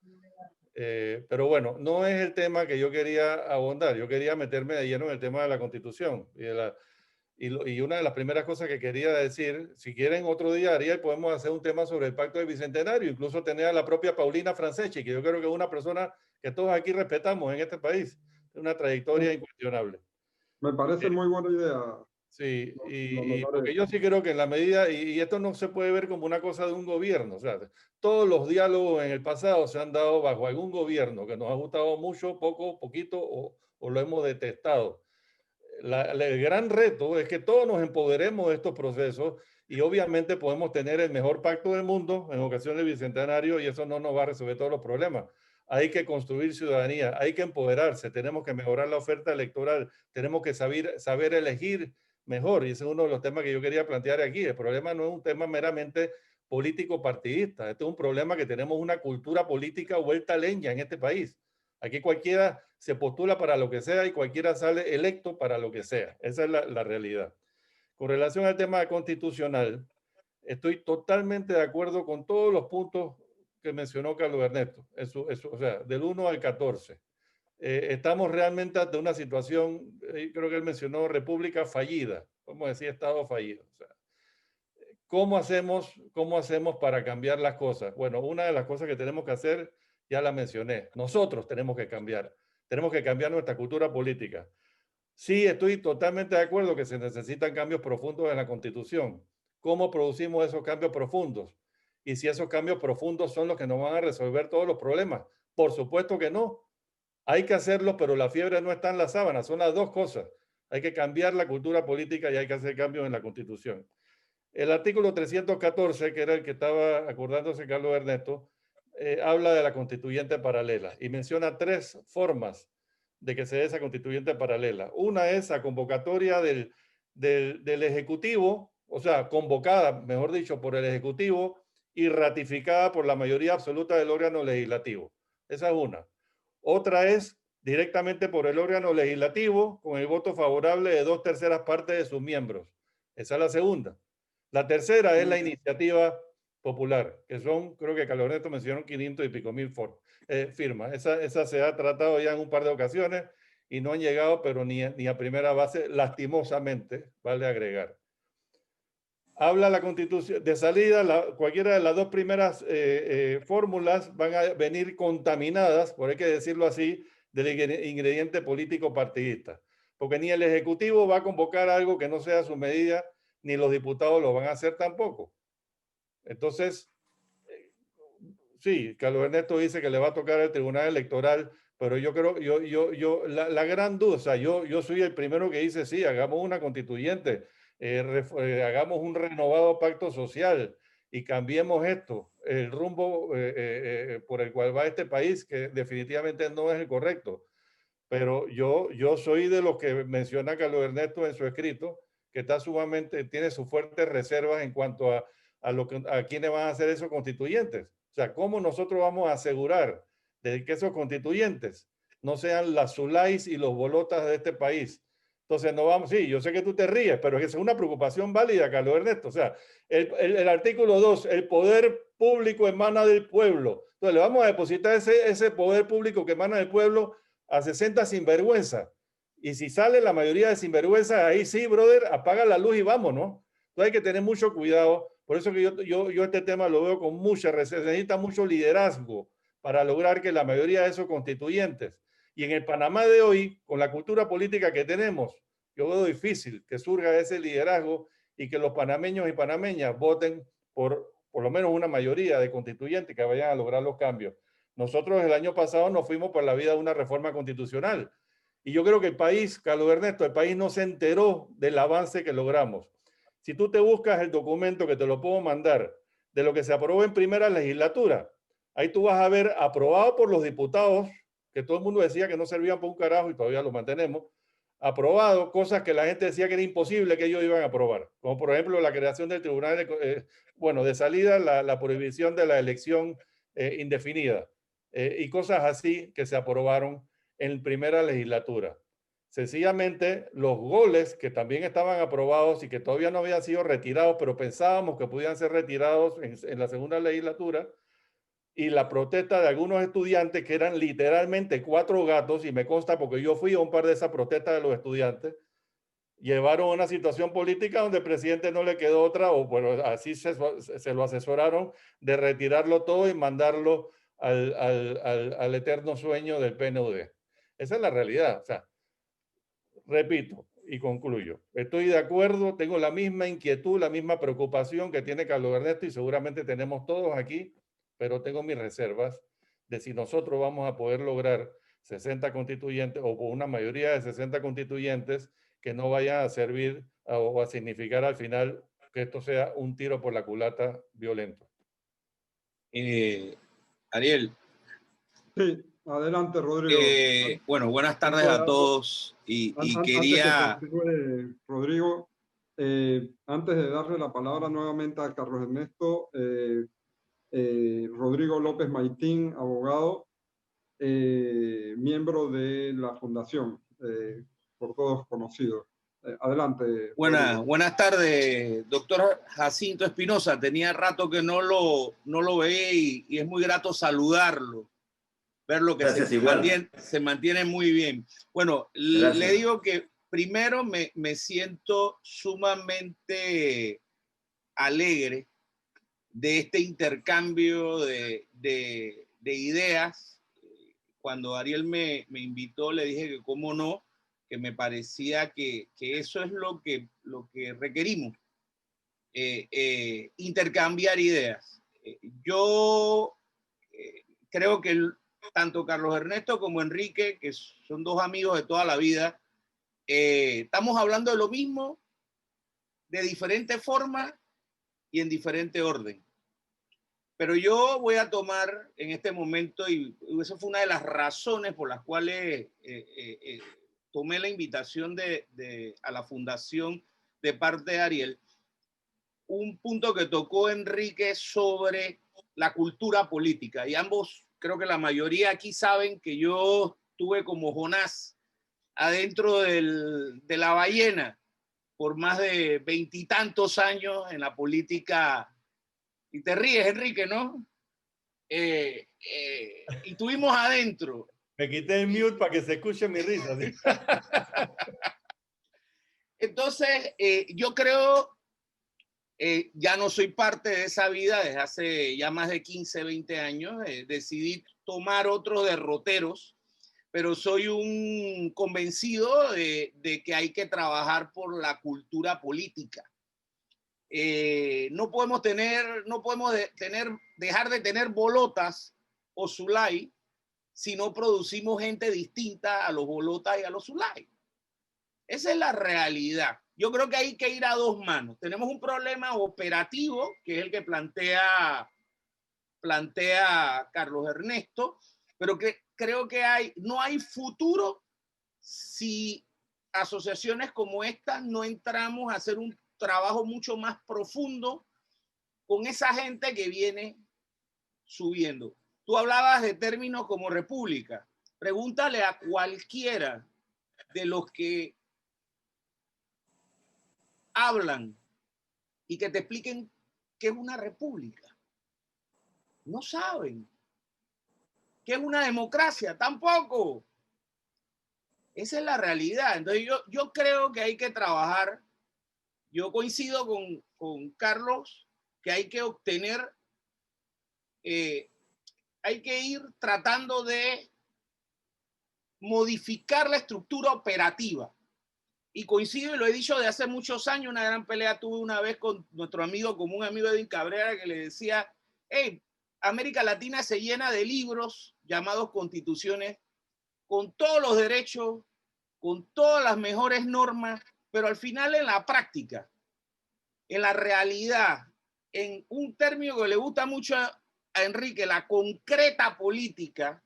Pero bueno, no es el tema que yo quería abordar. Yo quería meterme de lleno en el tema de la Constitución. Y una de las primeras cosas que quería decir, si quieren otro día, Ariel, podemos hacer un tema sobre el Pacto del Bicentenario, incluso tener a la propia Paulina Franceschi, que yo creo que es una persona que todos aquí respetamos en este país, una trayectoria incuestionable. Me parece muy buena idea. Sí, porque yo sí creo que en la medida, y esto no se puede ver como una cosa de un gobierno, o sea, todos los diálogos en el pasado se han dado bajo algún gobierno que nos ha gustado mucho, poco, poquito, o lo hemos detestado. El gran reto es que todos nos empoderemos de estos procesos, y obviamente podemos tener el mejor pacto del mundo en ocasión del Bicentenario, y eso no nos va a resolver todos los problemas. Hay que construir ciudadanía, hay que empoderarse, tenemos que mejorar la oferta electoral, tenemos que saber elegir mejor, y ese es uno de los temas que yo quería plantear aquí. El problema no es un tema meramente político partidista, este es un problema que tenemos una cultura política vuelta leña en este país. Aquí cualquiera se postula para lo que sea y cualquiera sale electo para lo que sea. Esa es la realidad. Con relación al tema constitucional, estoy totalmente de acuerdo con todos los puntos que mencionó Carlos Ernesto, o sea, del 1 al 14. Estamos realmente ante una situación, creo que él mencionó república fallida, vamos a decir estado fallido. O sea, ¿cómo hacemos para cambiar las cosas? Bueno, una de las cosas que tenemos que hacer, ya la mencioné, nosotros tenemos que cambiar nuestra cultura política. Sí, estoy totalmente de acuerdo que se necesitan cambios profundos en la Constitución. ¿Cómo producimos esos cambios profundos? Y si esos cambios profundos son los que nos van a resolver todos los problemas. Por supuesto que no. Hay que hacerlo, pero la fiebre no está en la sábana. Son las dos cosas. Hay que cambiar la cultura política y hay que hacer cambios en la Constitución. El artículo 314, que era el que estaba acordándose Carlos Ernesto, habla de la constituyente paralela y menciona 3 formas de que se dé esa constituyente paralela. Una es la convocatoria del Ejecutivo, o sea, convocada, mejor dicho, por el Ejecutivo y ratificada por la mayoría absoluta del órgano legislativo. Esa es una. Otra es directamente por el órgano legislativo con el voto favorable de 2/3 partes de sus miembros. Esa es la segunda. La tercera es la iniciativa popular, que son, creo que Carlos Ernesto mencionó 500 y pico mil firmas. Esa se ha tratado ya en un par de ocasiones y no han llegado, pero ni a primera base, lastimosamente, vale agregar. Habla la Constitución, de salida, cualquiera de las 2 primeras fórmulas van a venir contaminadas, por hay que decirlo así, del ingrediente político partidista, porque ni el Ejecutivo va a convocar algo que no sea su medida, ni los diputados lo van a hacer tampoco. Entonces, sí, Carlos Ernesto dice que le va a tocar al Tribunal Electoral, pero yo creo, la gran duda, o sea, yo soy el primero que dice, sí, hagamos una constituyente, hagamos un renovado pacto social y cambiemos esto, el rumbo por el cual va este país, que definitivamente no es el correcto. Pero yo soy de los que menciona Carlos Ernesto en su escrito, que está sumamente, tiene sus fuertes reservas en cuanto a quiénes van a ser esos constituyentes. O sea, ¿cómo nosotros vamos a asegurar de que esos constituyentes no sean las Zulais y los Bolotas de este país? Entonces, no vamos, sí, yo sé que tú te ríes, pero es una preocupación válida, Carlos Ernesto. O sea, el artículo 2, el poder público emana del pueblo. Entonces, le vamos a depositar ese poder público que emana del pueblo a 60 sinvergüenza. Y si sale la mayoría de sinvergüenza, ahí sí, brother, apaga la luz y vámonos. Entonces hay que tener mucho cuidado. Por eso que yo este tema lo veo con mucha reserva. Necesita mucho liderazgo para lograr que la mayoría de esos constituyentes. Y en el Panamá de hoy, con la cultura política que tenemos, yo veo difícil que surja ese liderazgo y que los panameños y panameñas voten por lo menos una mayoría de constituyentes que vayan a lograr los cambios. Nosotros el año pasado nos fuimos por la vía de una reforma constitucional. Y yo creo que el país, Carlos Ernesto, el país no se enteró del avance que logramos. Si tú te buscas el documento, que te lo puedo mandar, de lo que se aprobó en primera legislatura, ahí tú vas a ver aprobado por los diputados, que todo el mundo decía que no servían para un carajo y todavía lo mantenemos, aprobado cosas que la gente decía que era imposible que ellos iban a aprobar, como por ejemplo la creación del tribunal, de salida la prohibición de la elección indefinida. Y cosas así que se aprobaron en primera legislatura. Sencillamente, los goles que también estaban aprobados y que todavía no habían sido retirados, pero pensábamos que podían ser retirados en la segunda legislatura, y la protesta de algunos estudiantes, que eran literalmente 4 gatos, y me consta porque yo fui a un par de esas protestas de los estudiantes, llevaron a una situación política donde el presidente no le quedó otra, o bueno, así se lo asesoraron, de retirarlo todo y mandarlo al eterno sueño del PNUD. Esa es la realidad. O sea, repito y concluyo. Estoy de acuerdo, tengo la misma inquietud, la misma preocupación que tiene Carlos Ernesto y seguramente tenemos todos aquí, pero tengo mis reservas de si nosotros vamos a poder lograr 60 constituyentes o una mayoría de 60 constituyentes que no vayan a servir o a significar al final que esto sea un tiro por la culata violento. Ariel. Sí, adelante, Rodrigo. Bueno, buenas tardes a todos. Y quería... Antes que continúe, Rodrigo, antes de darle la palabra nuevamente a Carlos Ernesto, Rodrigo López Maitín, abogado, miembro de la Fundación, por todos conocidos. Adelante. Buenas tardes, doctor Jacinto Espinosa. Tenía rato que no lo veía y es muy grato saludarlo, verlo que se mantiene muy bien. Bueno, le digo que primero me siento sumamente alegre de este intercambio de ideas. Cuando Ariel me invitó, le dije que cómo no, que me parecía que eso es lo que requerimos, intercambiar ideas. Yo creo que tanto Carlos Ernesto como Enrique, que son dos amigos de toda la vida, estamos hablando de lo mismo, de diferente forma y en diferente orden. Pero yo voy a tomar en este momento, y eso fue una de las razones por las cuales tomé la invitación a la fundación de parte de Ariel, un punto que tocó Enrique sobre la cultura política. Y ambos, creo que la mayoría aquí saben que yo estuve como Jonás adentro de la ballena por más de 20 y tantos años en la política. Y te ríes, Enrique, ¿no? Y estuvimos adentro. Me quité el mute para que se escuche mi risa. ¿Sí? Entonces, yo creo, ya no soy parte de esa vida desde hace ya más de 15, 20 años. Decidí tomar otros derroteros, pero soy un convencido de que hay que trabajar por la cultura política. No podemos dejar de tener bolotas o Zulay si no producimos gente distinta a los bolotas y a los Zulay. Esa es la realidad. Yo creo que hay que ir a dos manos. Tenemos un problema operativo, que es el que plantea Carlos Ernesto, pero que creo que no hay futuro si asociaciones como esta no entramos a hacer un trabajo mucho más profundo con esa gente que viene subiendo. Tú hablabas de términos como república. Pregúntale a cualquiera de los que hablan y que te expliquen qué es una república. No saben. ¿Qué es una democracia? Tampoco. Esa es la realidad. Entonces yo creo que hay que trabajar. Yo coincido con Carlos que hay que obtener, hay que ir tratando de modificar la estructura operativa. Y coincido, y lo he dicho de hace muchos años, una gran pelea tuve una vez con nuestro amigo común, amigo Edwin Cabrera, que le decía, hey, América Latina se llena de libros llamados constituciones, con todos los derechos, con todas las mejores normas, pero al final en la práctica, en la realidad, en un término que le gusta mucho a Enrique, la concreta política,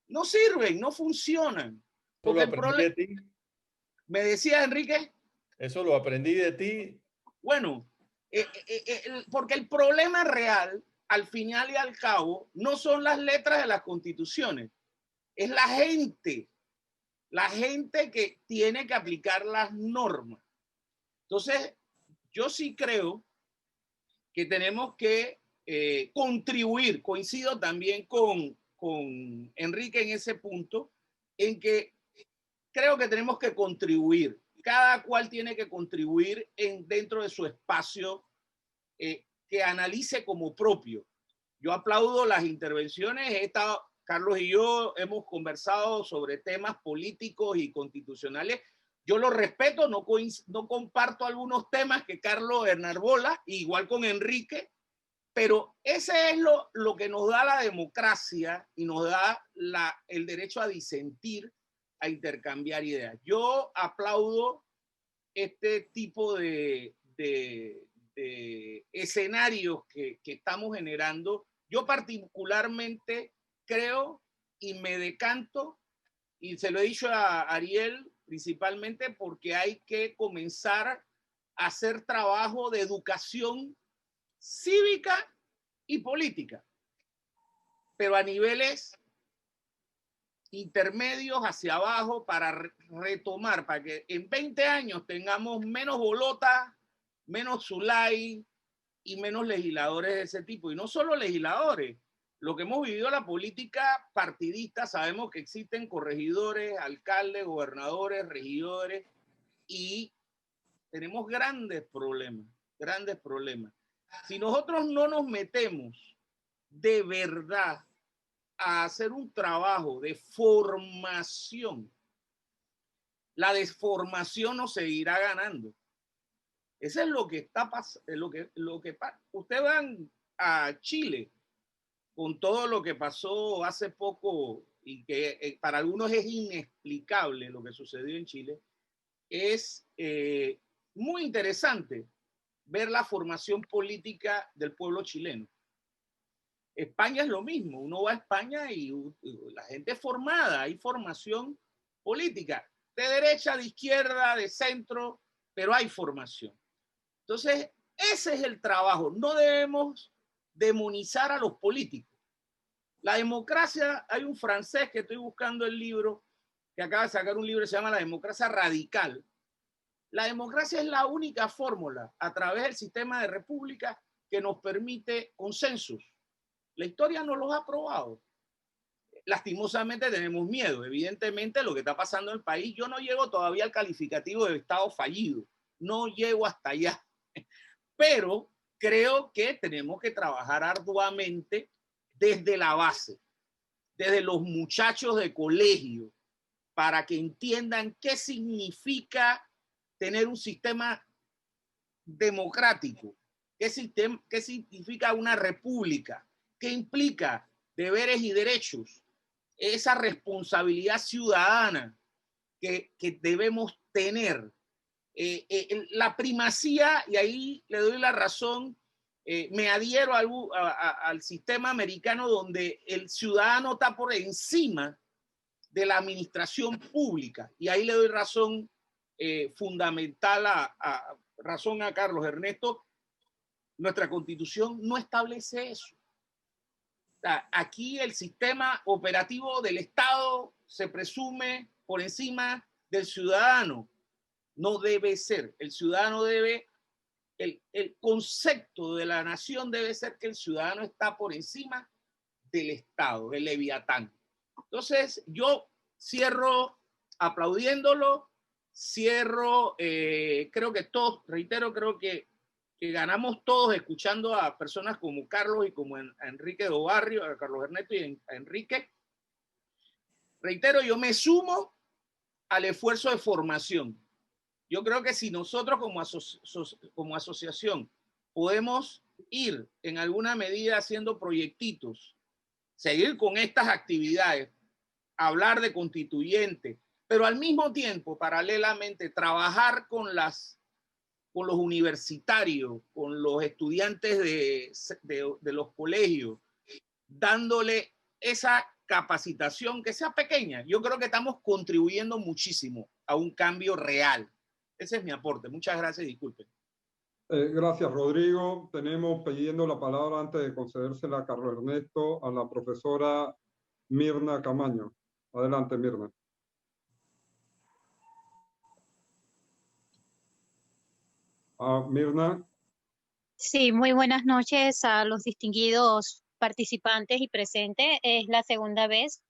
no sirven, no funcionan. Porque el problema... ¿Me decía Enrique? Eso lo aprendí de ti. Bueno, porque el problema real, al final y al cabo, no son las letras de las constituciones, es la gente que tiene que aplicar las normas. Entonces, yo sí creo que tenemos que contribuir, coincido también con Enrique en ese punto, en que creo que tenemos que contribuir. Cada cual tiene que contribuir dentro de su espacio que analice como propio. Yo aplaudo las intervenciones. Carlos y yo hemos conversado sobre temas políticos y constitucionales. Yo los respeto, no comparto algunos temas que Carlos enarbola, igual con Enrique, pero ese es lo que nos da la democracia y nos da el derecho a disentir, a intercambiar ideas. Yo aplaudo este tipo de escenarios que estamos generando. Yo particularmente creo y me decanto, y se lo he dicho a Ariel principalmente, porque hay que comenzar a hacer trabajo de educación cívica y política, pero a niveles intermedios hacia abajo para retomar, para que en 20 años tengamos menos bolotas, menos Zulay y menos legisladores de ese tipo. Y no solo legisladores, lo que hemos vivido la política partidista, sabemos que existen corregidores, alcaldes, gobernadores, regidores, y tenemos grandes problemas, grandes problemas. Si nosotros no nos metemos de verdad a hacer un trabajo de formación, la desformación nos seguirá ganando. Eso es lo que está pasando. Ustedes van a Chile con todo lo que pasó hace poco y que para algunos es inexplicable lo que sucedió en Chile. Es muy interesante ver la formación política del pueblo chileno. España es lo mismo. Uno va a España y la gente es formada, hay formación política, de derecha, de izquierda, de centro, pero hay formación. Entonces, ese es el trabajo. No debemos demonizar a los políticos. La democracia, hay un francés que estoy buscando el libro, que acaba de sacar un libro que se llama La democracia radical. La democracia es la única fórmula a través del sistema de república que nos permite consensos. La historia nos los ha probado. Lastimosamente tenemos miedo. Evidentemente lo que está pasando en el país, yo no llego todavía al calificativo de Estado fallido. No llego hasta allá. Pero creo que tenemos que trabajar arduamente desde la base. desde los muchachos de colegio para que entiendan qué significa tener un sistema democrático, qué significa una república, qué implica deberes y derechos, esa responsabilidad ciudadana que debemos tener. La primacía, y ahí le doy la razón, me adhiero al sistema americano donde el ciudadano está por encima de la administración pública, y ahí le doy razón fundamental razón a Carlos Ernesto. Nuestra Constitución no establece eso. O sea, aquí el sistema operativo del Estado se presume por encima del ciudadano. No debe ser. El ciudadano debe, el concepto de la nación debe ser que el ciudadano está por encima del Estado, del Leviatán. Entonces, yo cierro aplaudiéndolo, cierro, creo que todos, reitero, creo que ganamos todos escuchando a personas como Carlos y como a Enrique do Barrio, a Carlos Ernesto y a Enrique. Reitero, yo me sumo al esfuerzo de formación. Yo creo que si nosotros como asociación podemos ir en alguna medida haciendo proyectitos, seguir con estas actividades, hablar de constituyente, pero al mismo tiempo, paralelamente, trabajar con los universitarios, con los estudiantes de los colegios, dándole esa capacitación que sea pequeña. Yo creo que estamos contribuyendo muchísimo a un cambio real. Ese es mi aporte. Muchas gracias y disculpen. Gracias, Rodrigo. Tenemos pidiendo la palabra antes de concedérsela a Carlos Ernesto, a la profesora Mirna Camaño. Adelante, Mirna. Mirna. Sí, muy buenas noches a los distinguidos participantes y presentes. Es la segunda vez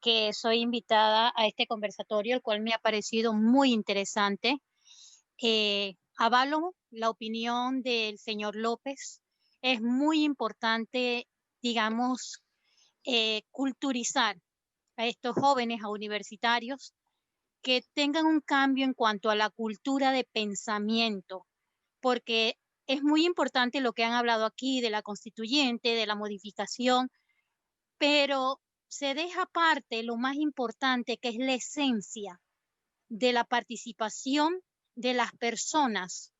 que soy invitada a este conversatorio, el cual me ha parecido muy interesante. Avalo la opinión del señor López. Es muy importante, digamos, culturizar a estos jóvenes, a universitarios, que tengan un cambio en cuanto a la cultura de pensamiento, porque es muy importante lo que han hablado aquí de la constituyente, de la modificación, pero se deja aparte lo más importante, que es la esencia de la participación de las personas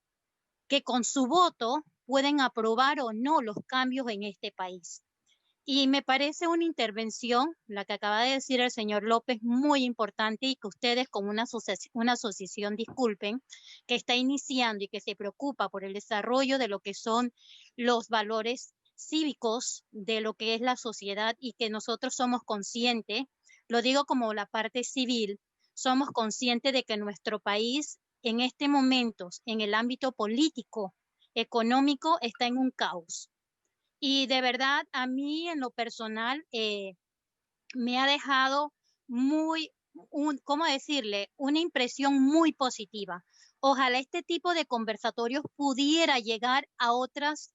que con su voto pueden aprobar o no los cambios en este país. Y me parece una intervención, la que acaba de decir el señor López, muy importante, y que ustedes como una asociación, disculpen, que está iniciando y que se preocupa por el desarrollo de lo que son los valores cívicos de lo que es la sociedad, y que nosotros somos conscientes, lo digo como la parte civil, somos conscientes de que nuestro país en este momento, en el ámbito político, económico, está en un caos. Y de verdad, a mí en lo personal me ha dejado ¿cómo decirle? Una impresión muy positiva. Ojalá este tipo de conversatorios pudiera llegar a otros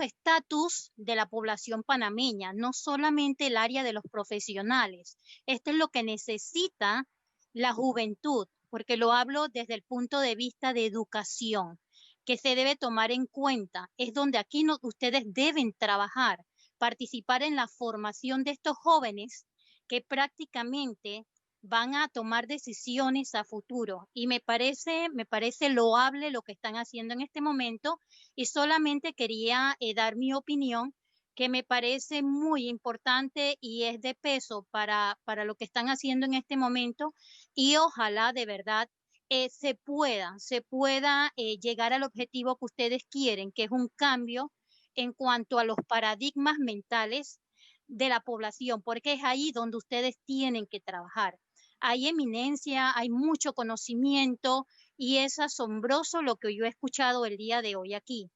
estatus de la población panameña, no solamente el área de los profesionales. Esto es lo que necesita la juventud, porque lo hablo desde el punto de vista de educación, que se debe tomar en cuenta. Es donde aquí ustedes deben trabajar, participar en la formación de estos jóvenes que prácticamente van a tomar decisiones a futuro. Y me parece loable lo que están haciendo en este momento, y solamente quería dar mi opinión, que me parece muy importante y es de peso para lo que están haciendo en este momento, y ojalá de verdad se pueda llegar al objetivo que ustedes quieren, que es un cambio en cuanto a los paradigmas mentales de la población, porque es ahí donde ustedes tienen que trabajar. Hay eminencia, hay mucho conocimiento, y es asombroso lo que yo he escuchado el día de hoy aquí.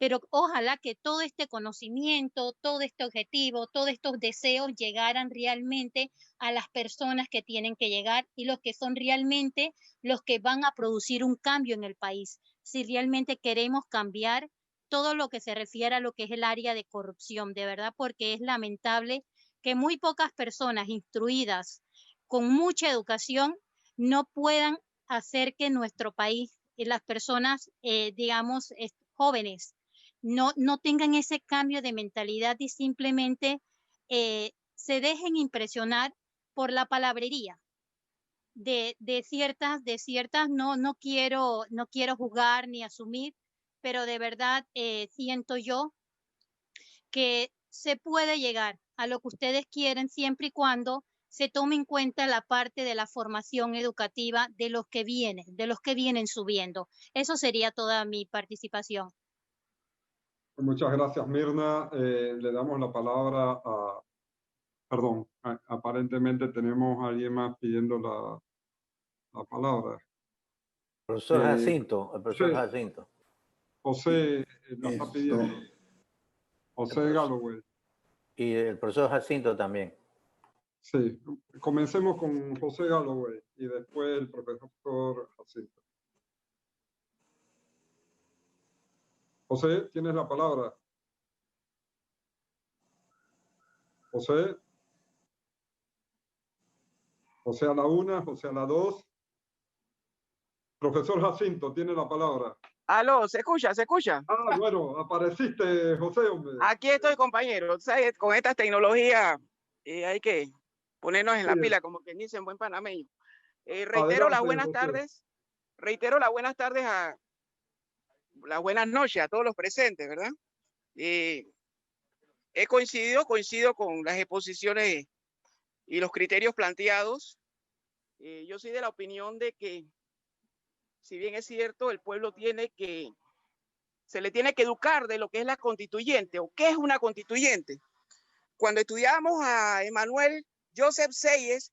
Pero ojalá que todo este conocimiento, todo este objetivo, todos estos deseos llegaran realmente a las personas que tienen que llegar, y los que son realmente los que van a producir un cambio en el país. Si realmente queremos cambiar todo lo que se refiere a lo que es el área de corrupción, de verdad, porque es lamentable que muy pocas personas instruidas con mucha educación no puedan hacer que nuestro país y las personas, digamos, jóvenes, no tengan ese cambio de mentalidad y simplemente se dejen impresionar por la palabrería de ciertas, no quiero juzgar ni asumir, pero de verdad siento yo que se puede llegar a lo que ustedes quieren siempre y cuando se tome en cuenta la parte de la formación educativa de los que vienen subiendo. Eso sería toda mi participación. Muchas gracias, Mirna. Le damos la palabra a... Perdón, aparentemente tenemos a alguien más pidiendo la palabra. Profesor Jacinto, el profesor sí. Jacinto. José la está pidiendo. José Galloway. Y el profesor Jacinto también. Sí, comencemos con José Galloway y después el profesor Jacinto. José, tienes la palabra. José. José a la 1, José a la 2. Profesor Jacinto, tiene la palabra. Aló, ¿se escucha? ¿Se escucha? Ah, bueno, apareciste, José, hombre. Aquí estoy, compañero. ¿Sabes? Con estas tecnologías hay que ponernos en la pila, como quien dice en buen panameño. Reitero Adelante, las buenas José. tardes. Reitero las buenas tardes las buenas noches a todos los presentes, ¿verdad? Coincido con las exposiciones y los criterios planteados. Yo soy de la opinión de que, si bien es cierto, el pueblo se le tiene que educar de lo que es la constituyente o qué es una constituyente. Cuando estudiábamos a Emmanuel Joseph Sayes,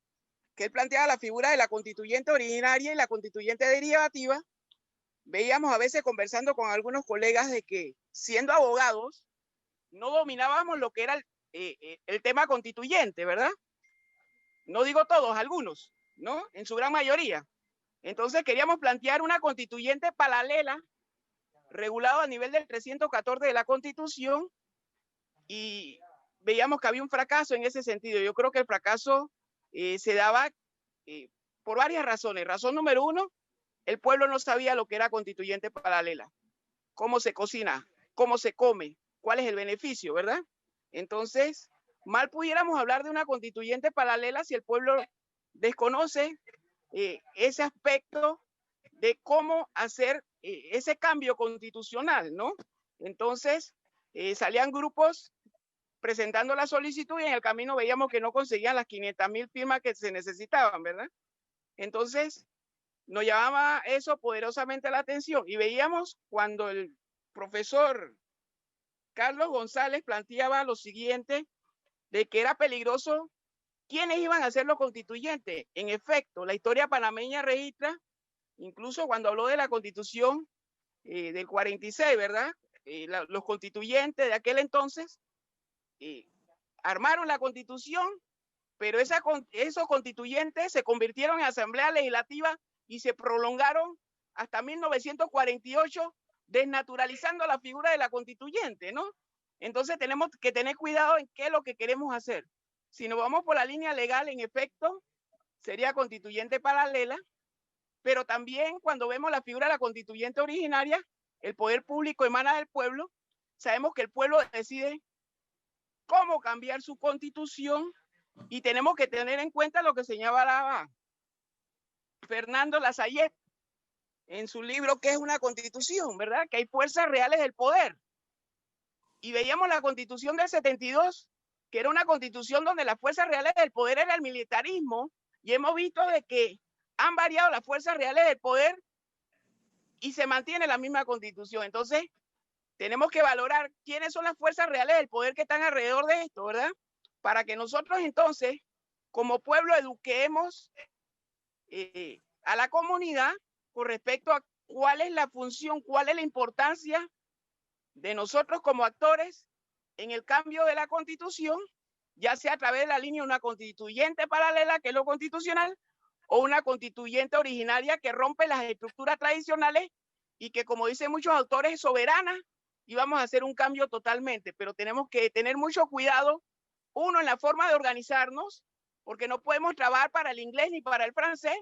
que él planteaba la figura de la constituyente originaria y la constituyente derivativa, veíamos a veces conversando con algunos colegas de que, siendo abogados, no dominábamos lo que era el tema constituyente, ¿verdad? No digo todos, algunos, ¿no? En su gran mayoría. Entonces queríamos plantear una constituyente paralela, regulado a nivel del 314 de la Constitución, y veíamos que había un fracaso en ese sentido. Yo creo que el fracaso se daba por varias razones. Razón número 1, el pueblo no sabía lo que era constituyente paralela, cómo se cocina, cómo se come, cuál es el beneficio, ¿verdad? Entonces, mal pudiéramos hablar de una constituyente paralela si el pueblo desconoce ese aspecto de cómo hacer ese cambio constitucional, ¿no? Entonces, salían grupos presentando la solicitud y en el camino veíamos que no conseguían las 500.000 firmas que se necesitaban, ¿verdad? Entonces, nos llamaba eso poderosamente la atención y veíamos cuando el profesor Carlos González planteaba lo siguiente, de que era peligroso quiénes iban a ser los constituyentes. En efecto, la historia panameña registra, incluso cuando habló de la constitución del 46, ¿verdad? Los constituyentes de aquel entonces armaron la constitución, pero esos constituyentes se convirtieron en asamblea legislativa y se prolongaron hasta 1948, desnaturalizando la figura de la constituyente, ¿no? Entonces tenemos que tener cuidado en qué es lo que queremos hacer. Si nos vamos por la línea legal, en efecto, sería constituyente paralela, pero también cuando vemos la figura de la constituyente originaria, el poder público emana del pueblo, sabemos que el pueblo decide cómo cambiar su constitución y tenemos que tener en cuenta lo que señalaba Fernando Lassalle en su libro ¿Qué es una constitución?, ¿verdad? Que hay fuerzas reales del poder. Y veíamos la constitución del 72, que era una constitución donde las fuerzas reales del poder era el militarismo, y hemos visto de que han variado las fuerzas reales del poder y se mantiene la misma constitución. Entonces, tenemos que valorar quiénes son las fuerzas reales del poder que están alrededor de esto, ¿verdad? Para que nosotros entonces, como pueblo, eduquemos a la comunidad con respecto a cuál es la función, cuál es la importancia de nosotros como actores en el cambio de la constitución, ya sea a través de la línea de una constituyente paralela, que es lo constitucional, o una constituyente originaria que rompe las estructuras tradicionales y que, como dicen muchos autores, es soberana y vamos a hacer un cambio totalmente. Pero tenemos que tener mucho cuidado Uno, en la forma de organizarnos, porque no podemos trabajar para el inglés ni para el francés.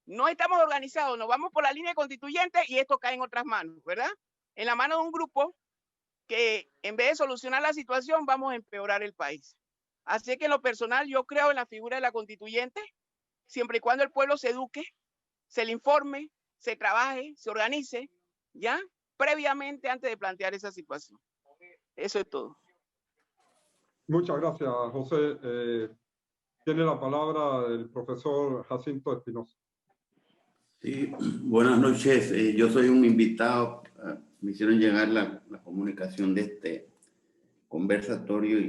No estamos organizados, nos vamos por la línea constituyente y esto cae en otras manos, ¿verdad? En la mano de un grupo que en vez de solucionar la situación, vamos a empeorar el país. Así que en lo personal, yo creo en la figura de la constituyente, siempre y cuando el pueblo se eduque, se le informe, se trabaje, se organice, ¿ya? Previamente antes de plantear esa situación. Eso es todo. Muchas gracias, José. Tiene la palabra el profesor Jacinto Espinosa. Sí, buenas noches. Yo soy un invitado. Me hicieron llegar la comunicación de este conversatorio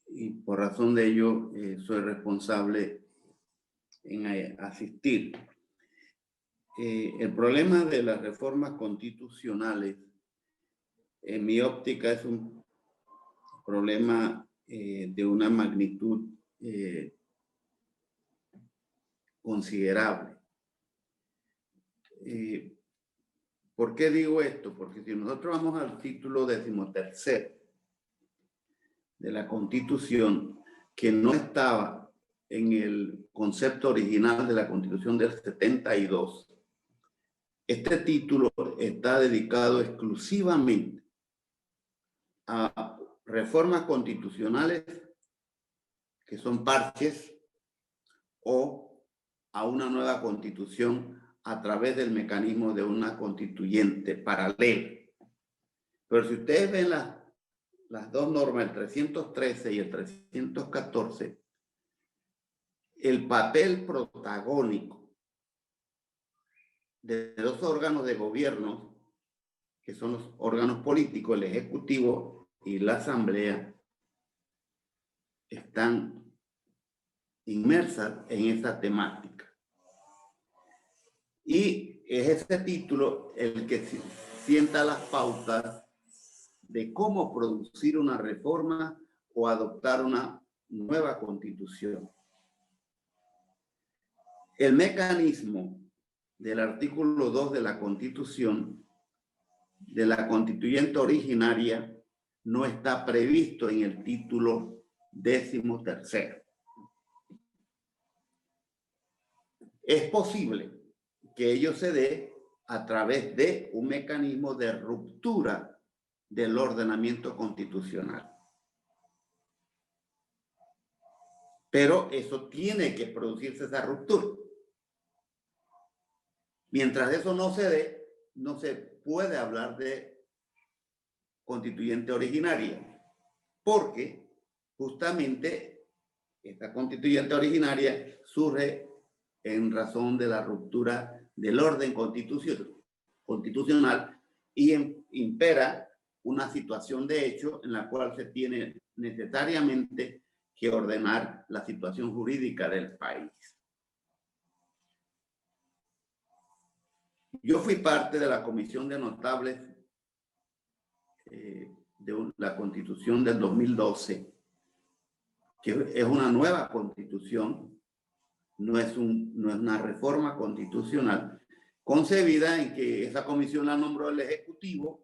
y por razón de ello soy responsable en asistir. El problema de las reformas constitucionales, en mi óptica, es un problema de una magnitud considerable. ¿Por qué digo esto? Porque si nosotros vamos al título 13º de la Constitución, que no estaba en el concepto original de la Constitución del 72, este título está dedicado exclusivamente a reformas constitucionales que son parches o a una nueva constitución a través del mecanismo de una constituyente paralela. Pero si ustedes ven las dos normas, el 313 y el 314, el papel protagónico de dos órganos de gobierno, que son los órganos políticos, el Ejecutivo y la Asamblea, están inmersas en esa temática. Y es ese título el que sienta las pautas de cómo producir una reforma o adoptar una nueva constitución. El mecanismo del artículo 2 de la Constitución, de la constituyente originaria, no está previsto en el título 13º. Es posible que ello se dé a través de un mecanismo de ruptura del ordenamiento constitucional. Pero eso tiene que producirse, esa ruptura. Mientras eso no se dé, no se puede hablar de constituyente originaria, porque justamente esta constituyente originaria surge en razón de la ruptura del orden constitucional y impera una situación de hecho en la cual se tiene necesariamente que ordenar la situación jurídica del país. Yo fui parte de la Comisión de Notables de la Constitución del 2012, que es una nueva constitución, no es una reforma constitucional, concebida en que esa comisión la nombró el Ejecutivo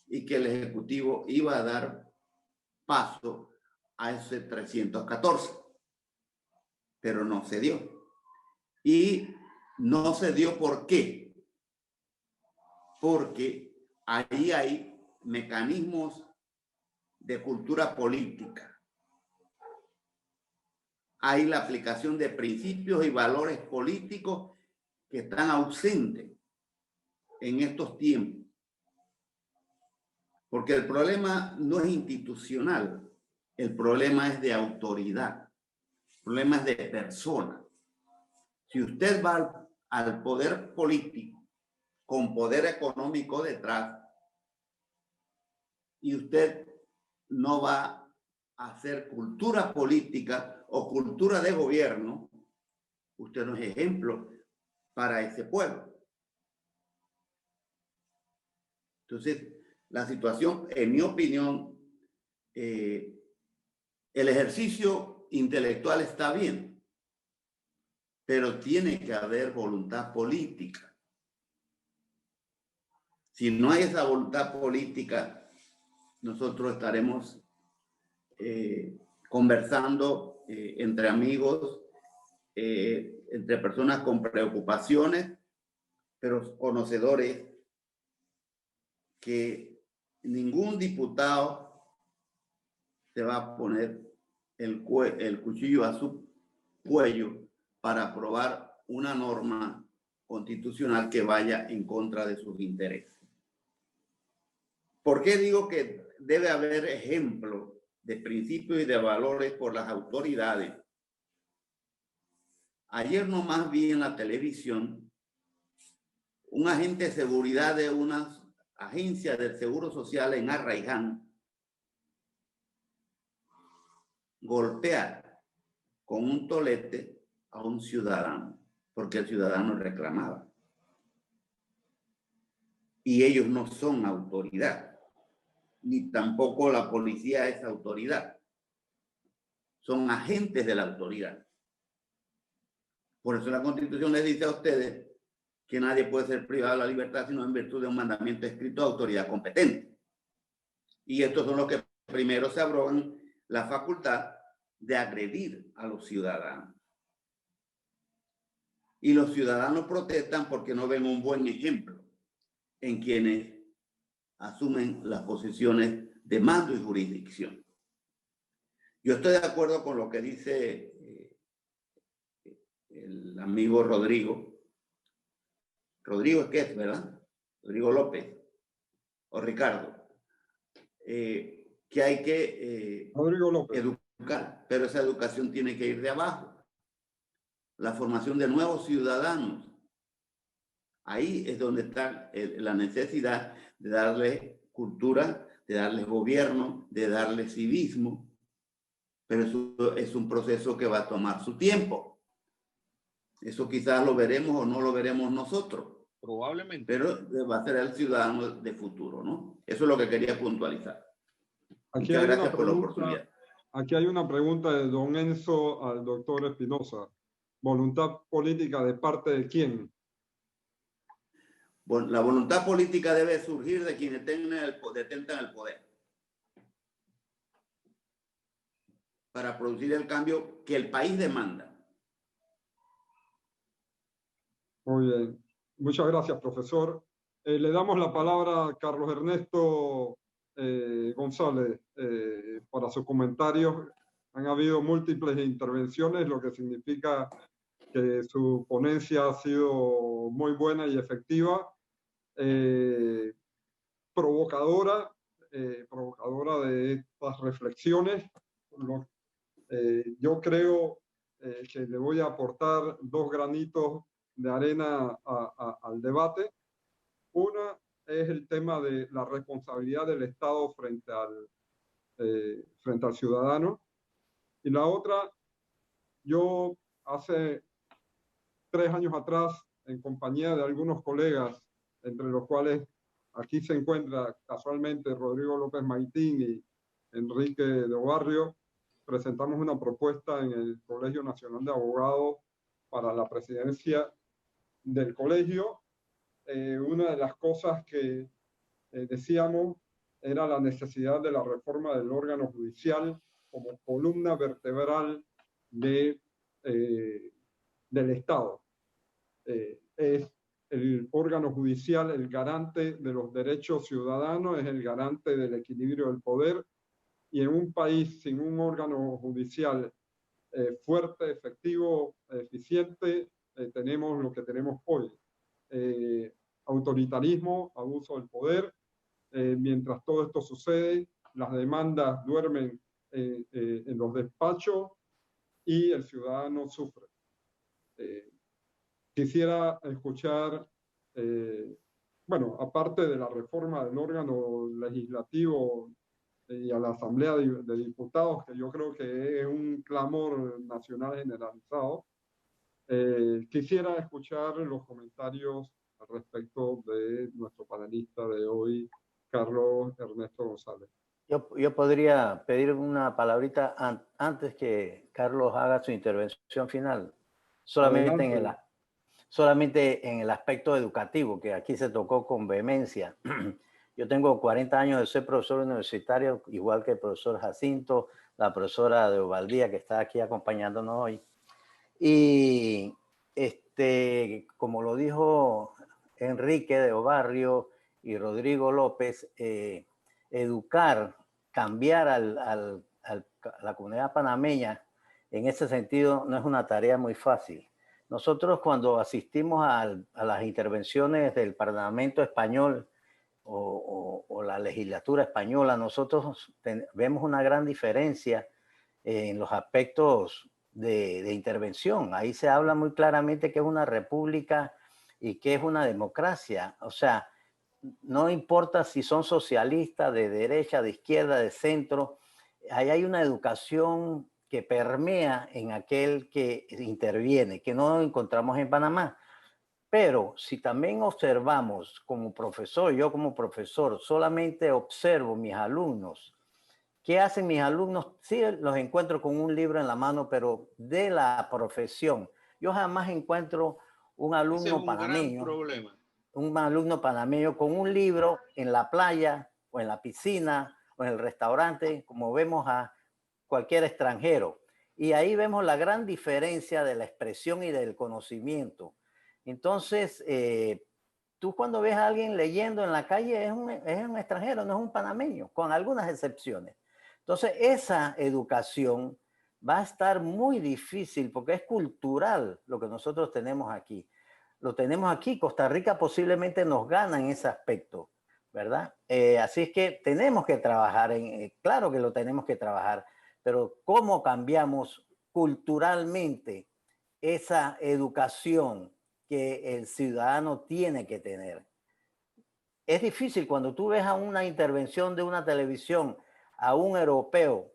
y que el Ejecutivo iba a dar paso a ese 314, pero no se dio. Y no se dio ¿por qué? Porque ahí hay mecanismos de cultura política. Hay la aplicación de principios y valores políticos que están ausentes en estos tiempos. Porque el problema no es institucional, el problema es de autoridad, el problema es de persona. Si usted va al poder político con poder económico detrás y usted no va a hacer cultura política o cultura de gobierno, usted no es ejemplo para ese pueblo. Entonces, la situación, en mi opinión, el ejercicio intelectual está bien, pero tiene que haber voluntad política. Si no hay esa voluntad política, nosotros estaremos conversando entre amigos, entre personas con preocupaciones, pero conocedores, que ningún diputado se va a poner el cuchillo a su cuello para aprobar una norma constitucional que vaya en contra de sus intereses. ¿Por qué digo que debe haber ejemplo de principios y de valores por las autoridades? Ayer nomás vi en la televisión un agente de seguridad de una agencia del Seguro Social en Arraiján golpear con un tolete a un ciudadano, porque el ciudadano reclamaba. Y ellos no son autoridad, ni tampoco la policía es autoridad. Son agentes de la autoridad. Por eso la Constitución les dice a ustedes que nadie puede ser privado de la libertad sino en virtud de un mandamiento escrito de autoridad competente. Y estos son los que primero se abrogan la facultad de agredir a los ciudadanos. Y los ciudadanos protestan porque no ven un buen ejemplo en quienes asumen las posiciones de mando y jurisdicción. Yo estoy de acuerdo con lo que dice el amigo Rodrigo. Rodrigo es que es, ¿verdad? Rodrigo López o Ricardo. Que hay que educar, pero esa educación tiene que ir de abajo. La formación de nuevos ciudadanos. Ahí es donde está la necesidad de darle cultura, de darle gobierno, de darle civismo. Pero eso es un proceso que va a tomar su tiempo. Eso quizás lo veremos o no lo veremos nosotros. Probablemente. Pero va a ser el ciudadano de futuro, ¿no? Eso es lo que quería puntualizar. Aquí Muchas hay gracias una por la pregunta, oportunidad. aquí hay una pregunta de don Enzo al doctor Espinosa. ¿Voluntad política de parte de quién? Bueno, la voluntad política debe surgir de quienes detentan el poder para producir el cambio que el país demanda. Muy bien. Muchas gracias, profesor. Le damos la palabra a Carlos Ernesto González para sus comentarios. Han habido múltiples intervenciones, lo que significa que su ponencia ha sido muy buena y efectiva, provocadora de estas reflexiones. Yo creo que le voy a aportar dos granitos de arena al debate. Una es el tema de la responsabilidad del Estado frente al ciudadano. Y la otra, yo hace 3 años atrás, en compañía de algunos colegas, entre los cuales aquí se encuentra casualmente Rodrigo López Maitín y Enrique de Obarrio, presentamos una propuesta en el Colegio Nacional de Abogados para la presidencia del colegio. Una de las cosas que decíamos era la necesidad de la reforma del órgano judicial como columna vertebral del Estado. Es el órgano judicial el garante de los derechos ciudadanos, es el garante del equilibrio del poder, y en un país sin un órgano judicial fuerte, efectivo, eficiente, tenemos lo que tenemos hoy. Autoritarismo, abuso del poder. Mientras todo esto sucede, las demandas duermen en los despachos y el ciudadano sufre. Quisiera escuchar, bueno, aparte de la reforma del órgano legislativo y a la Asamblea de Diputados, que yo creo que es un clamor nacional generalizado, quisiera escuchar los comentarios al respecto de nuestro panelista de hoy, Carlos Ernesto González. Yo podría pedir una palabrita antes que Carlos haga su intervención final, solamente en el aspecto educativo, que aquí se tocó con vehemencia. Yo tengo 40 años de ser profesor universitario, igual que el profesor Jacinto, la profesora de Ovaldía, que está aquí acompañándonos hoy. Y como lo dijo Enrique de Obarrio y Rodrigo López, educar, cambiar a la comunidad panameña en ese sentido no es una tarea muy fácil. Nosotros cuando asistimos a las intervenciones del Parlamento español o la legislatura española, nosotros vemos una gran diferencia en los aspectos de intervención. Ahí se habla muy claramente que es una república y que es una democracia. O sea, no importa si son socialistas, de derecha, de izquierda, de centro, ahí hay una educación que permea en aquel que interviene, que no encontramos en Panamá. Pero si también observamos como profesor, yo como profesor solamente observo mis alumnos, ¿qué hacen mis alumnos? Sí, los encuentro con un libro en la mano, pero de la profesión. Yo jamás encuentro un alumno panameño, un alumno panameño con un libro en la playa o en la piscina o en el restaurante, como vemos a cualquier extranjero. Y ahí vemos la gran diferencia de la expresión y del conocimiento. Entonces, tú cuando ves a alguien leyendo en la calle es un extranjero, no es un panameño, con algunas excepciones. Entonces, esa educación va a estar muy difícil porque es cultural lo que nosotros tenemos aquí. Lo tenemos aquí, Costa Rica posiblemente nos gana en ese aspecto, ¿verdad? Así es que tenemos que trabajar, claro que lo tenemos que trabajar, pero ¿cómo cambiamos culturalmente esa educación que el ciudadano tiene que tener? Es difícil cuando tú ves a una intervención de una televisión, a un europeo,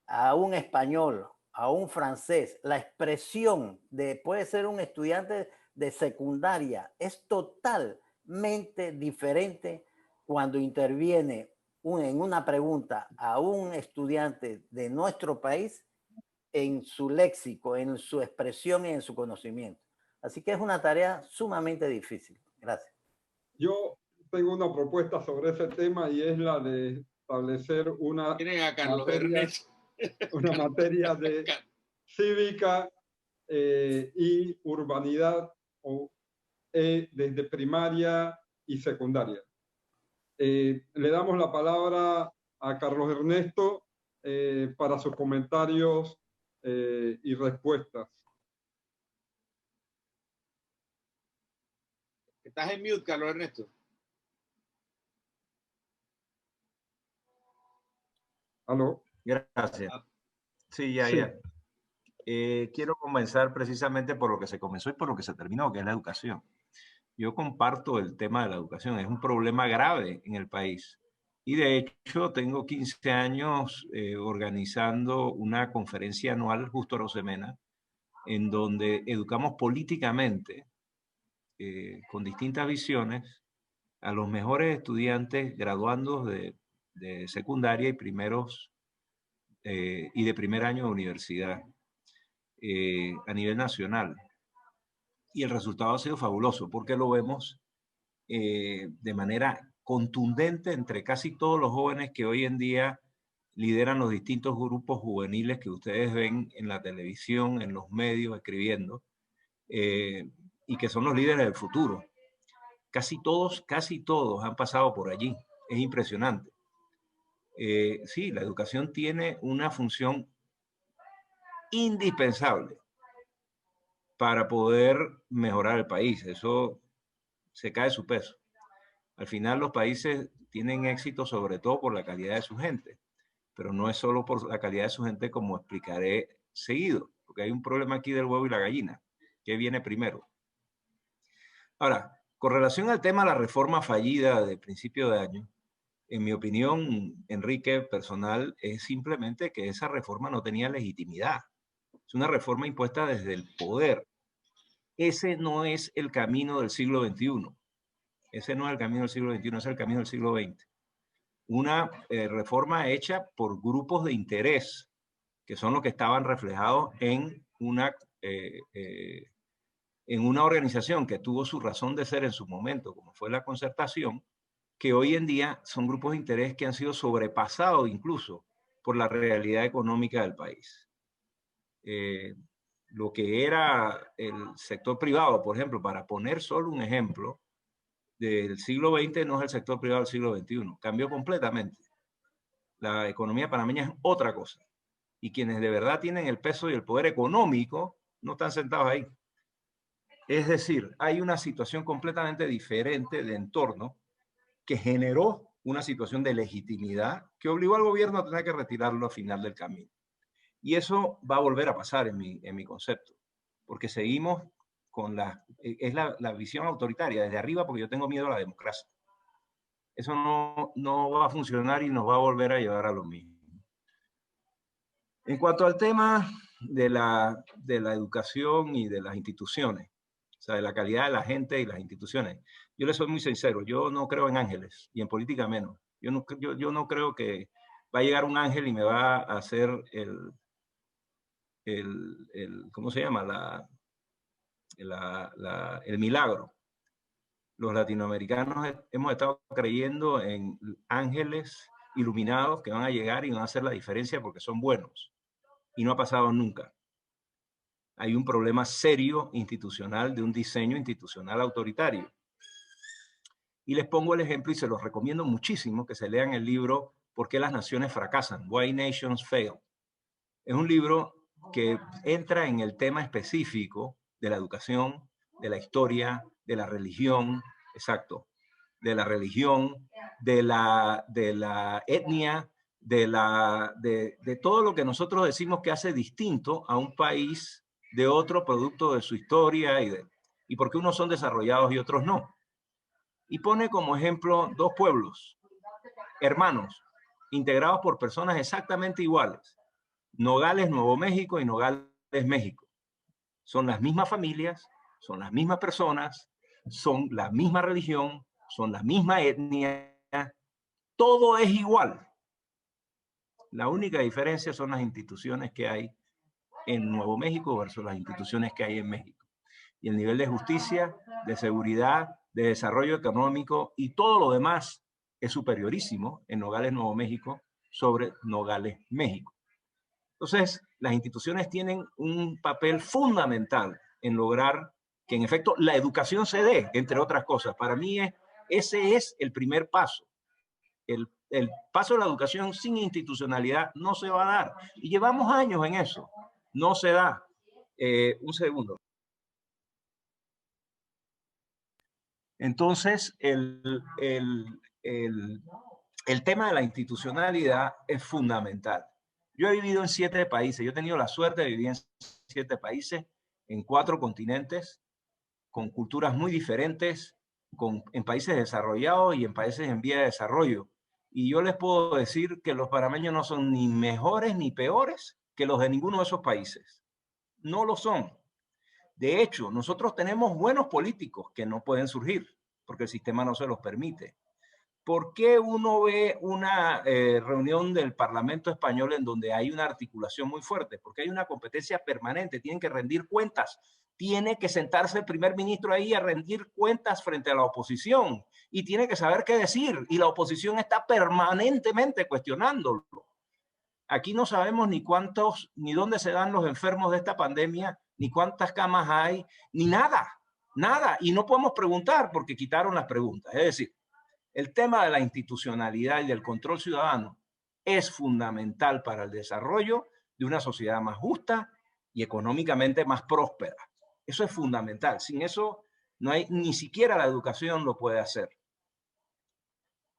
a un español, a un francés, la expresión puede ser un estudiante de secundaria, es totalmente diferente cuando interviene en una pregunta a un estudiante de nuestro país en su léxico, en su expresión y en su conocimiento. Así que es una tarea sumamente difícil. Gracias. Yo tengo una propuesta sobre ese tema y es la de establecer una materia de cívica y urbanidad desde primaria y secundaria. Le damos la palabra a Carlos Ernesto para sus comentarios y respuestas. Estás en mute, Carlos Ernesto. ¿Aló? Gracias. Sí, ya. Quiero comenzar precisamente por lo que se comenzó y por lo que se terminó, que es la educación. Yo comparto el tema de la educación, es un problema grave en el país. Y de hecho tengo 15 años organizando una conferencia anual, Justo Arosemena, en donde educamos políticamente, con distintas visiones, a los mejores estudiantes graduandos de secundaria y primeros y de primer año de universidad a nivel nacional. Y el resultado ha sido fabuloso porque lo vemos de manera contundente entre casi todos los jóvenes que hoy en día lideran los distintos grupos juveniles que ustedes ven en la televisión, en los medios, escribiendo, y que son los líderes del futuro. Casi todos han pasado por allí. Es impresionante. Sí, la educación tiene una función indispensable para poder mejorar el país. Eso se cae su peso. Al final los países tienen éxito sobre todo por la calidad de su gente, pero no es solo por la calidad de su gente, como explicaré seguido, porque hay un problema aquí del huevo y la gallina. ¿Qué viene primero? Ahora, con relación al tema de la reforma fallida de principio de año, en mi opinión, Enrique, personal, es simplemente que esa reforma no tenía legitimidad. Es una reforma impuesta desde el poder. Ese no es el camino del siglo XXI. Ese no es el camino del siglo XXI, es el camino del siglo XX. Una reforma hecha por grupos de interés, que son los que estaban reflejados en una organización que tuvo su razón de ser en su momento, como fue la Concertación, que hoy en día son grupos de interés que han sido sobrepasados incluso por la realidad económica del país. Lo que era el sector privado, por ejemplo, para poner solo un ejemplo, del siglo XX no es el sector privado del siglo XXI, cambió completamente. La economía panameña es otra cosa. Y quienes de verdad tienen el peso y el poder económico no están sentados ahí. Es decir, hay una situación completamente diferente de entorno que generó una situación de legitimidad que obligó al gobierno a tener que retirarlo al final del camino. Y eso va a volver a pasar en mi concepto, porque seguimos con la visión autoritaria desde arriba, porque yo tengo miedo a la democracia. Eso no va a funcionar y nos va a volver a llevar a lo mismo. En cuanto al tema de la educación y de las instituciones, o sea, de la calidad de la gente y las instituciones, yo les soy muy sincero, yo no creo en ángeles, y en política menos. Yo no creo que va a llegar un ángel y me va a hacer ¿cómo se llama? El milagro. Los latinoamericanos hemos estado creyendo en ángeles iluminados que van a llegar y van a hacer la diferencia porque son buenos. Y no ha pasado nunca. Hay un problema serio institucional de un diseño institucional autoritario. Y les pongo el ejemplo y se los recomiendo muchísimo que se lean el libro ¿Por qué las naciones fracasan? Why Nations Fail. Es un libro que entra en el tema específico de la educación, de la historia, de la religión, exacto, de la religión, de la etnia, de todo lo que nosotros decimos que hace distinto a un país de otro producto de su historia y por qué unos son desarrollados y otros no. Y pone como ejemplo dos pueblos, hermanos, integrados por personas exactamente iguales. Nogales, Nuevo México y Nogales, México. Son las mismas familias, son las mismas personas, son la misma religión, son la misma etnia, todo es igual. La única diferencia son las instituciones que hay en Nuevo México versus las instituciones que hay en México. Y el nivel de justicia, de seguridad, de desarrollo económico y todo lo demás es superiorísimo en Nogales, Nuevo México sobre Nogales, México. Entonces, las instituciones tienen un papel fundamental en lograr que, en efecto, la educación se dé, entre otras cosas. Para mí, ese es el primer paso. El paso de la educación sin institucionalidad no se va a dar. Y llevamos años en eso. No se da. Un segundo. Entonces, el tema de la institucionalidad es fundamental. Yo he vivido en 7 países. Yo he tenido la suerte de vivir en 7 países, en 4 continentes, con culturas muy diferentes, en países desarrollados y en países en vía de desarrollo. Y yo les puedo decir que los panameños no son ni mejores ni peores que los de ninguno de esos países. No lo son. De hecho, nosotros tenemos buenos políticos que no pueden surgir porque el sistema no se los permite. ¿Por qué uno ve una reunión del Parlamento español en donde hay una articulación muy fuerte? Porque hay una competencia permanente, tienen que rendir cuentas, tiene que sentarse el primer ministro ahí a rendir cuentas frente a la oposición y tiene que saber qué decir y la oposición está permanentemente cuestionándolo. Aquí no sabemos ni cuántos, ni dónde se dan los enfermos de esta pandemia, ni cuántas camas hay, ni nada, nada. Y no podemos preguntar porque quitaron las preguntas. Es decir, el tema de la institucionalidad y del control ciudadano es fundamental para el desarrollo de una sociedad más justa y económicamente más próspera. Eso es fundamental. Sin eso, no hay, ni siquiera la educación lo puede hacer.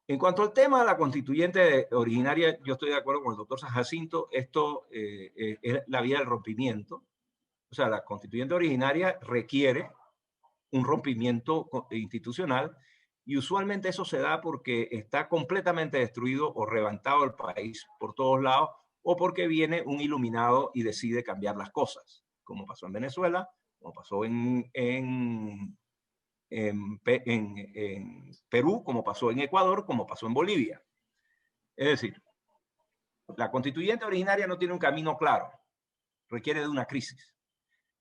En cuanto al tema de la constituyente originaria, yo estoy de acuerdo con el doctor Jacinto, esto es la vía del rompimiento. O sea, la constituyente originaria requiere un rompimiento institucional y usualmente eso se da porque está completamente destruido o reventado el país por todos lados o porque viene un iluminado y decide cambiar las cosas, como pasó en Venezuela, como pasó en Perú, como pasó en Ecuador, como pasó en Bolivia. Es decir, la constituyente originaria no tiene un camino claro, requiere de una crisis.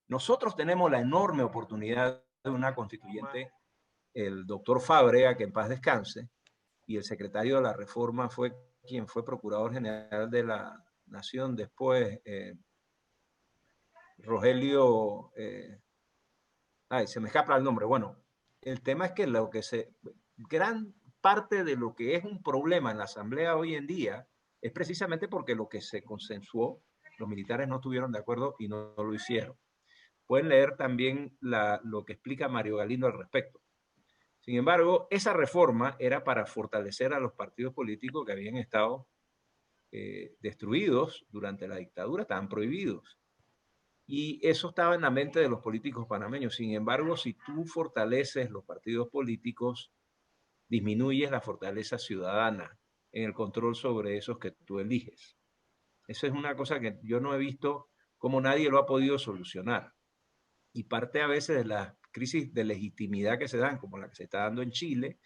Nosotros tenemos la enorme oportunidad de una constituyente, el doctor Fábrega, que en paz descanse, y el secretario de la Reforma fue quien fue Procurador General de la Nación después, Rogelio, se me escapa el nombre. Bueno, el tema es que gran parte de lo que es un problema en la Asamblea hoy en día es precisamente porque lo que se consensuó, los militares no estuvieron de acuerdo y no lo hicieron. Pueden leer también lo que explica Mario Galindo al respecto. Sin embargo, esa reforma era para fortalecer a los partidos políticos que habían estado destruidos durante la dictadura, estaban prohibidos. Y eso estaba en la mente de los políticos panameños. Sin embargo, si tú fortaleces los partidos políticos, disminuyes la fortaleza ciudadana en el control sobre esos que tú eliges. Esa es una cosa que yo no he visto cómo nadie lo ha podido solucionar. Y parte a veces de las crisis de legitimidad que se dan, como la que se está dando en Chile,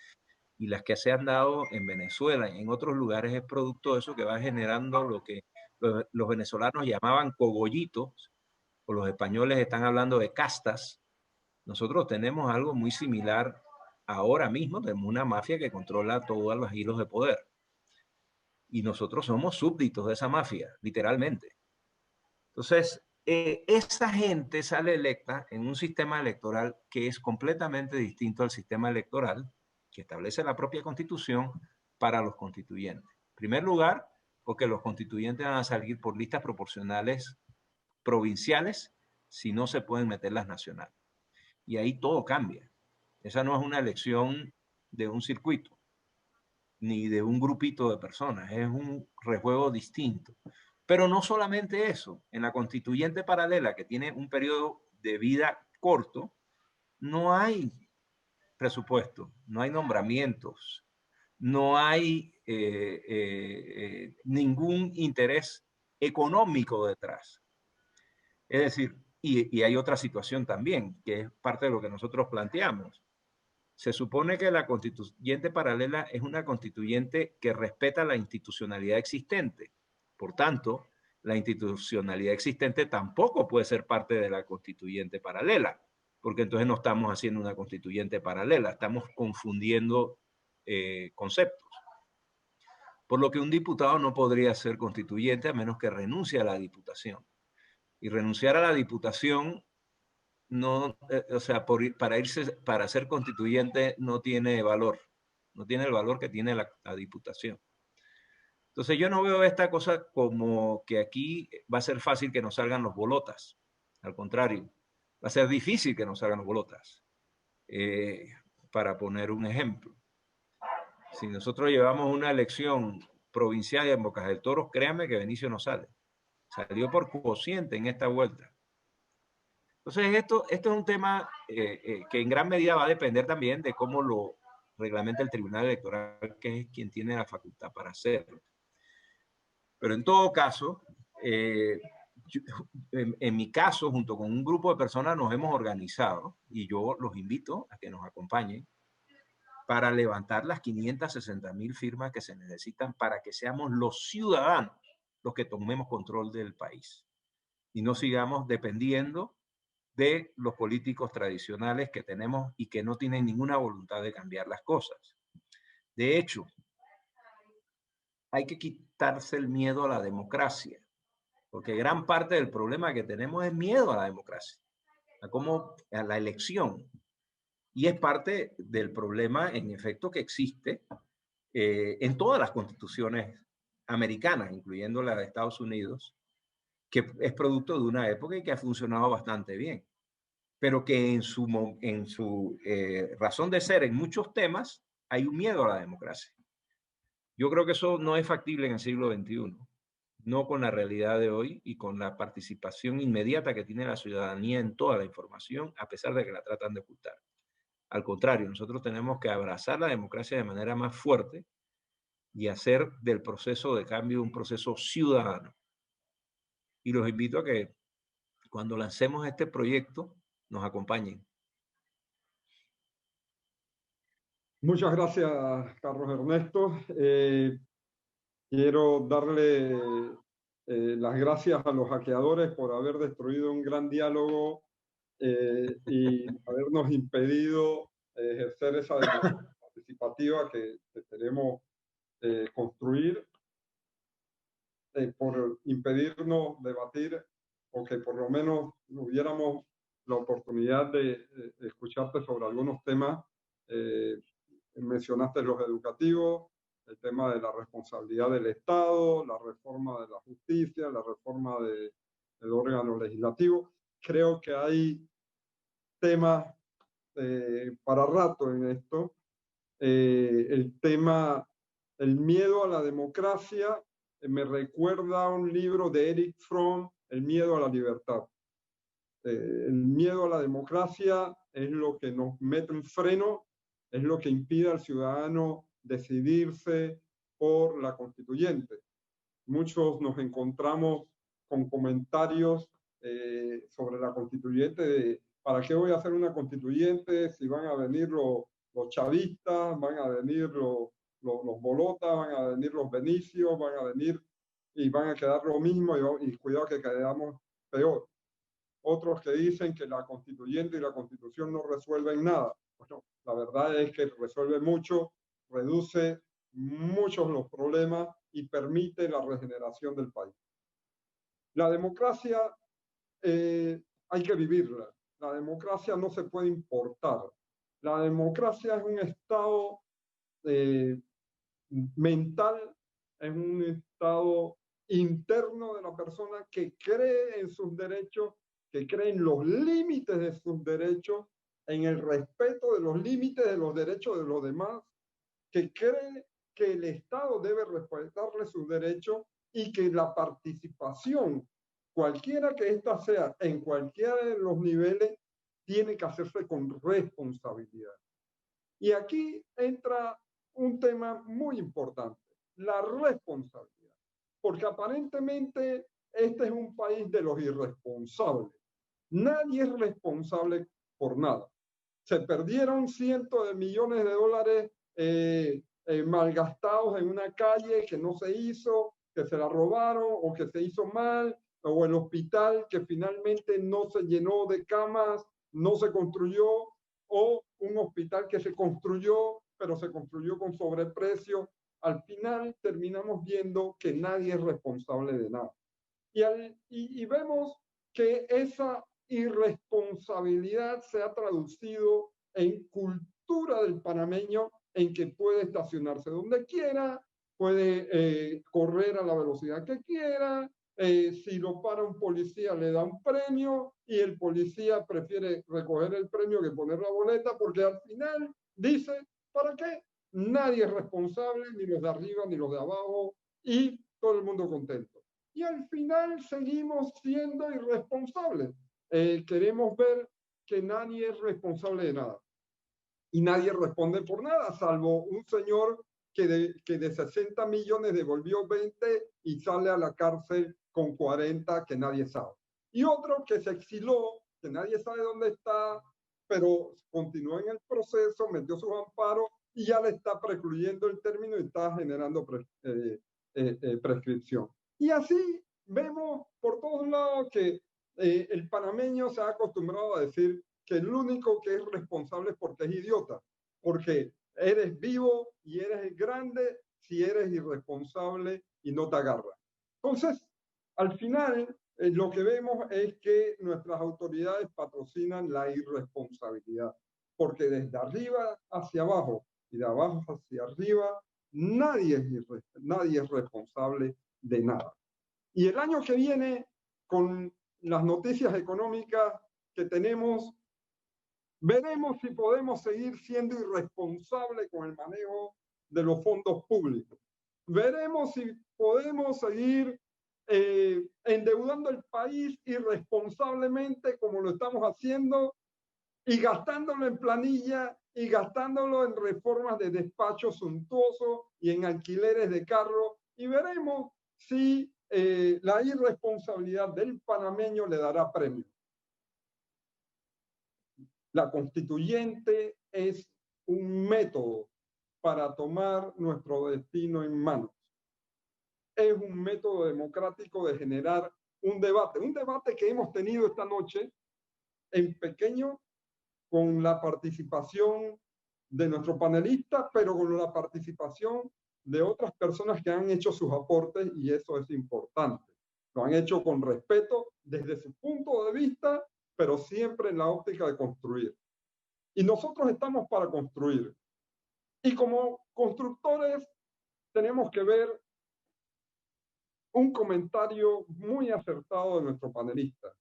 y las que se han dado en Venezuela y en otros lugares, es producto de eso que va generando lo que los venezolanos llamaban cogollitos, o los españoles están hablando de castas. Nosotros tenemos algo muy similar ahora mismo, tenemos una mafia que controla todos los hilos de poder. Y nosotros somos súbditos de esa mafia, literalmente. Entonces, esa gente sale electa en un sistema electoral que es completamente distinto al sistema electoral que establece la propia Constitución para los constituyentes. En primer lugar, porque los constituyentes van a salir por listas proporcionales provinciales si no se pueden meter las nacionales. Y ahí todo cambia. Esa no es una elección de un circuito, ni de un grupito de personas, es un rejuego distinto. Pero no solamente eso, en la constituyente paralela, que tiene un periodo de vida corto, no hay presupuesto, no hay nombramientos, no hay ningún interés económico detrás. Es decir, y hay otra situación también, que es parte de lo que nosotros planteamos. Se supone que la constituyente paralela es una constituyente que respeta la institucionalidad existente. Por tanto, la institucionalidad existente tampoco puede ser parte de la constituyente paralela, porque entonces no estamos haciendo una constituyente paralela, estamos confundiendo conceptos. Por lo que un diputado no podría ser constituyente a menos que renuncie a la diputación. Y renunciar a la diputación no, o sea, para ser constituyente no tiene valor, no tiene el valor que tiene la diputación. Entonces yo no veo esta cosa como que aquí va a ser fácil que nos salgan los bolotas. Al contrario, va a ser difícil que nos salgan los bolotas. Para poner un ejemplo, si nosotros llevamos una elección provincial en Bocas del Toro, créanme que Benicio no sale. Salió por cociente en esta vuelta. Entonces, esto es un tema que en gran medida va a depender también de cómo lo reglamenta el Tribunal Electoral, que es quien tiene la facultad para hacerlo. Pero en todo caso, en mi caso, junto con un grupo de personas nos hemos organizado, y yo los invito a que nos acompañen, para levantar las 560,000 firmas que se necesitan para que seamos los ciudadanos los que tomemos control del país y no sigamos dependiendo de los políticos tradicionales que tenemos y que no tienen ninguna voluntad de cambiar las cosas. De hecho, hay que quitarse el miedo a la democracia, porque gran parte del problema que tenemos es miedo a la democracia, a la elección. Y es parte del problema, en efecto, que existe en todas las constituciones americanas, incluyendo la de Estados Unidos, que es producto de una época y que ha funcionado bastante bien, pero que en su razón de ser en muchos temas hay un miedo a la democracia. Yo creo que eso no es factible en el siglo XXI, no con la realidad de hoy y con la participación inmediata que tiene la ciudadanía en toda la información, a pesar de que la tratan de ocultar. Al contrario, nosotros tenemos que abrazar la democracia de manera más fuerte y hacer del proceso de cambio un proceso ciudadano. Y los invito a que cuando lancemos este proyecto nos acompañen. Muchas gracias, Carlos Ernesto. Quiero darle las gracias a los hackeadores por haber destruido un gran diálogo y habernos impedido ejercer esa democracia participativa que queremos construir por impedirnos debatir o que por lo menos hubiéramos la oportunidad de escucharte sobre algunos temas. Mencionaste los educativos, el tema de la responsabilidad del Estado, la reforma de la justicia, la reforma del órgano legislativo. Creo que hay temas para rato en esto. El tema, el miedo a la democracia, me recuerda a un libro de Erich Fromm, El miedo a la libertad. El miedo a la democracia es lo que nos mete un freno, es lo que impide al ciudadano decidirse por la constituyente. Muchos nos encontramos con comentarios sobre la constituyente de ¿para qué voy a hacer una constituyente si van a venir los chavistas, van a venir los bolotas, van a venir los benicios, van a venir y van a quedar lo mismo y cuidado que quedamos peor? Otros que dicen que la constituyente y la constitución no resuelven nada. Bueno, la verdad es que resuelve mucho, reduce muchos los problemas y permite la regeneración del país. La democracia hay que vivirla. La democracia no se puede importar. La democracia es un estado mental, es un estado interno de la persona que cree en sus derechos, que cree en los límites de sus derechos, en el respeto de los límites de los derechos de los demás, que cree que el Estado debe respetarle sus derechos y que la participación, cualquiera que ésta sea, en cualquiera de los niveles, tiene que hacerse con responsabilidad. Y aquí entra un tema muy importante, la responsabilidad. Porque aparentemente este es un país de los irresponsables. Nadie es responsable por nada. Se perdieron cientos de millones de dólares malgastados en una calle que no se hizo, que se la robaron o que se hizo mal, o el hospital que finalmente no se llenó de camas, no se construyó, o un hospital que se construyó, pero se construyó con sobreprecio. Al final terminamos viendo que nadie es responsable de nada. Y vemos que esa irresponsabilidad se ha traducido en cultura del panameño, en que puede estacionarse donde quiera, puede correr a la velocidad que quiera, si lo para un policía le da un premio y el policía prefiere recoger el premio que poner la boleta porque al final dice, ¿para qué? Nadie es responsable, ni los de arriba ni los de abajo, y todo el mundo contento. Y al final seguimos siendo irresponsables. Queremos ver que nadie es responsable de nada. Y nadie responde por nada, salvo un señor que de 60 millones devolvió 20 y sale a la cárcel con 40 que nadie sabe. Y otro que se exiló, que nadie sabe dónde está, pero continuó en el proceso, metió sus amparos y ya le está precluyendo el término y está generando prescripción. Y así vemos por todos lados que el panameño se ha acostumbrado a decir que el único que es responsable es porque es idiota, porque eres vivo y eres grande si eres irresponsable y no te agarra. Entonces, al final, lo que vemos es que nuestras autoridades patrocinan la irresponsabilidad, porque desde arriba hacia abajo y de abajo hacia arriba, nadie es responsable de nada. Y el año que viene, con las noticias económicas que tenemos, veremos si podemos seguir siendo irresponsables con el manejo de los fondos públicos. Veremos si podemos seguir endeudando el país irresponsablemente como lo estamos haciendo y gastándolo en planilla y gastándolo en reformas de despacho suntuoso y en alquileres de carro. Y veremos si la irresponsabilidad del panameño le dará premio. La constituyente es un método para tomar nuestro destino en manos. Es un método democrático de generar un debate que hemos tenido esta noche en pequeño con la participación de nuestro panelista, pero con la participación de otras personas que han hecho sus aportes, y eso es importante. Lo han hecho con respeto desde su punto de vista, pero siempre en la óptica de construir. Y nosotros estamos para construir. Y como constructores tenemos que ver un comentario muy acertado de nuestro panelista.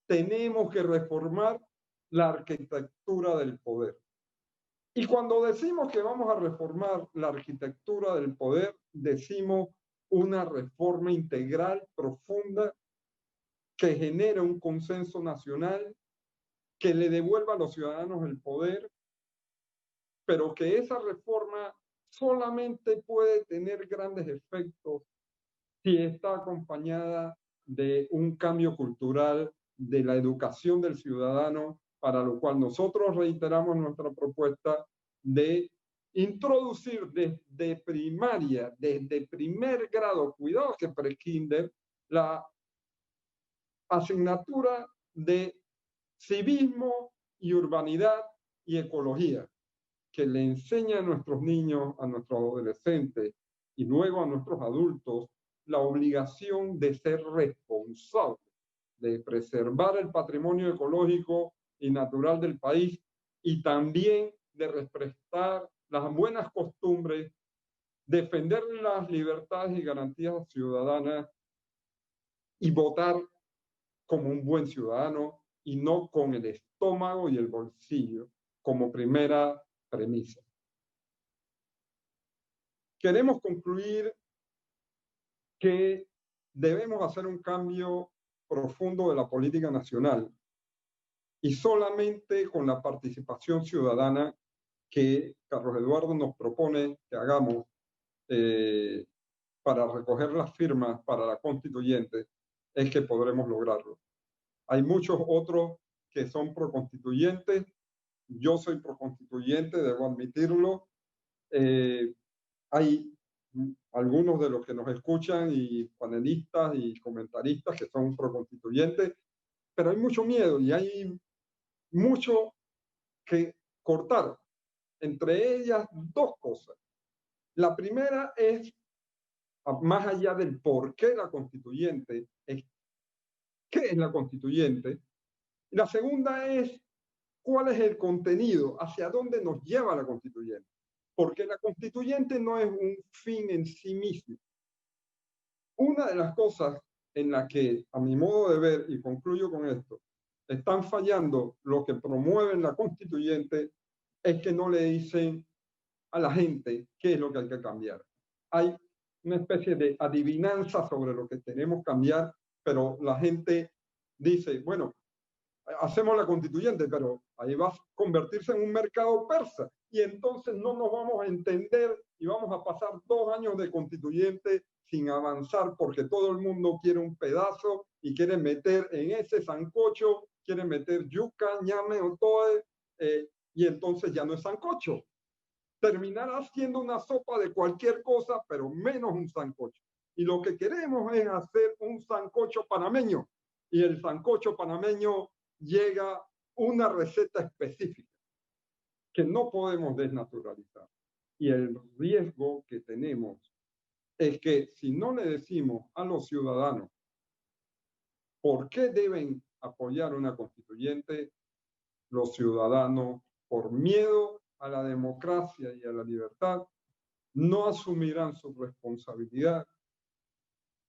Tenemos que reformar la arquitectura del poder. Y cuando decimos que vamos a reformar la arquitectura del poder, decimos una reforma integral, profunda, que genere un consenso nacional, que le devuelva a los ciudadanos el poder, pero que esa reforma solamente puede tener grandes efectos si está acompañada de un cambio cultural, de la educación del ciudadano, para lo cual nosotros reiteramos nuestra propuesta de introducir desde primaria, desde primer grado, cuidado que pre-kinder, la asignatura de civismo y urbanidad y ecología, que le enseña a nuestros niños, a nuestros adolescentes y luego a nuestros adultos la obligación de ser responsables, de preservar el patrimonio ecológico y natural del país y también de respetar las buenas costumbres, defender las libertades y garantías ciudadanas y votar como un buen ciudadano y no con el estómago y el bolsillo como primera premisa. Queremos concluir que debemos hacer un cambio profundo de la política nacional y solamente con la participación ciudadana que Carlos Eduardo nos propone que hagamos para recoger las firmas para la constituyente es que podremos lograrlo. Hay muchos otros que son proconstituyentes. Yo soy proconstituyente, debo admitirlo. Hay algunos de los que nos escuchan y panelistas y comentaristas que son proconstituyentes, pero hay mucho miedo y hay mucho que cortar. Entre ellas, dos cosas. La primera es, más allá del por qué la constituyente, es qué es la constituyente. Y la segunda es cuál es el contenido, hacia dónde nos lleva la constituyente. Porque la constituyente no es un fin en sí mismo. Una de las cosas en la que, a mi modo de ver, y concluyo con esto, están fallando los que promueven la constituyente es que no le dicen a la gente qué es lo que hay que cambiar. Hay una especie de adivinanza sobre lo que tenemos que cambiar, pero la gente dice, bueno, hacemos la constituyente, pero ahí va a convertirse en un mercado persa y entonces no nos vamos a entender y vamos a pasar 2 años de constituyente sin avanzar porque todo el mundo quiere un pedazo y quiere meter en ese sancocho, quiere meter yuca, ñame o toe, y entonces ya no es sancocho. Terminará siendo una sopa de cualquier cosa, pero menos un sancocho. Y lo que queremos es hacer un sancocho panameño. Y el sancocho panameño llega una receta específica que no podemos desnaturalizar. Y el riesgo que tenemos es que si no le decimos a los ciudadanos por qué deben apoyar una constituyente, los ciudadanos, por miedo a la democracia y a la libertad, no asumirán su responsabilidad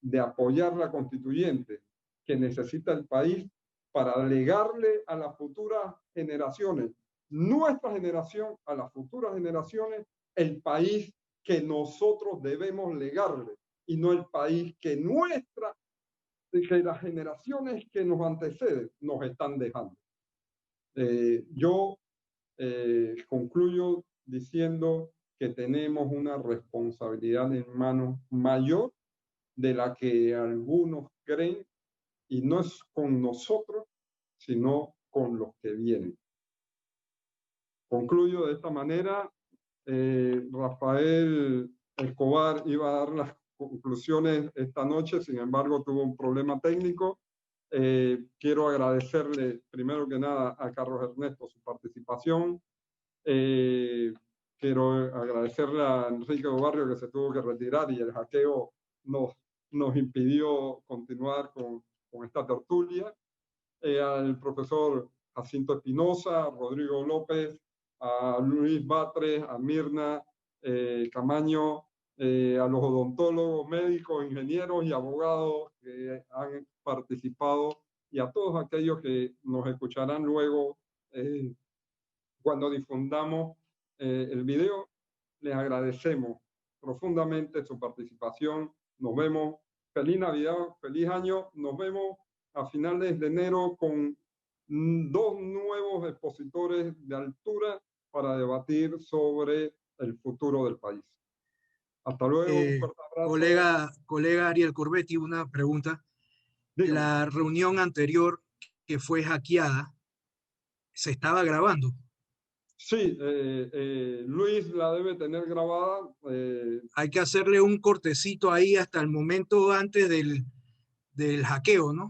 de apoyar la constituyente que necesita el país para legarle a las futuras generaciones, nuestra generación, a las futuras generaciones, el país que nosotros debemos legarle y no el país que las generaciones que nos anteceden nos están dejando. Yo concluyo diciendo que tenemos una responsabilidad en manos mayor de la que algunos creen, y no es con nosotros, sino con los que vienen. Concluyo de esta manera. Rafael Escobar iba a dar las conclusiones esta noche, sin embargo tuvo un problema técnico. Quiero agradecerle primero que nada a Carlos Ernesto su participación, Quiero agradecerle a Enrique Barrio, que se tuvo que retirar y el hackeo nos impidió continuar con esta tertulia. Al profesor Jacinto Espinosa, a Rodrigo López, a Luis Batres, a Mirna Camaño, a los odontólogos, médicos, ingenieros y abogados que han participado, y a todos aquellos que nos escucharán luego cuando difundamos el video. Les agradecemos profundamente su participación. Nos vemos. Feliz Navidad, feliz año. Nos vemos a finales de enero con 2 nuevos expositores de altura para debatir sobre el futuro del país. Hasta luego. Un fuerte abrazo. Colega Ariel Corbetti, una pregunta. Dígame. La reunión anterior que fue hackeada, ¿se estaba grabando? Sí, Luis la debe tener grabada. Hay que hacerle un cortecito ahí hasta el momento antes del hackeo, ¿no?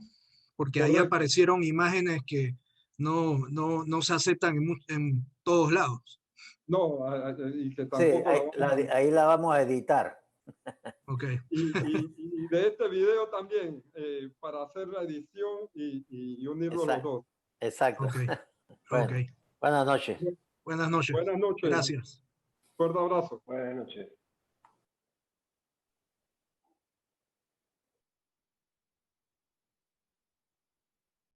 Porque ahí Correcto. aparecieron imágenes que no se aceptan en todos lados. No, y que Sí, tampoco ahí la vamos a editar. Ok. y de este video también, para hacer la edición y unirlo los dos. Exacto. Okay. Bueno, Okay. buenas noches. Buenas noches. Buenas noches. Gracias. Fuerte abrazo. Buenas noches.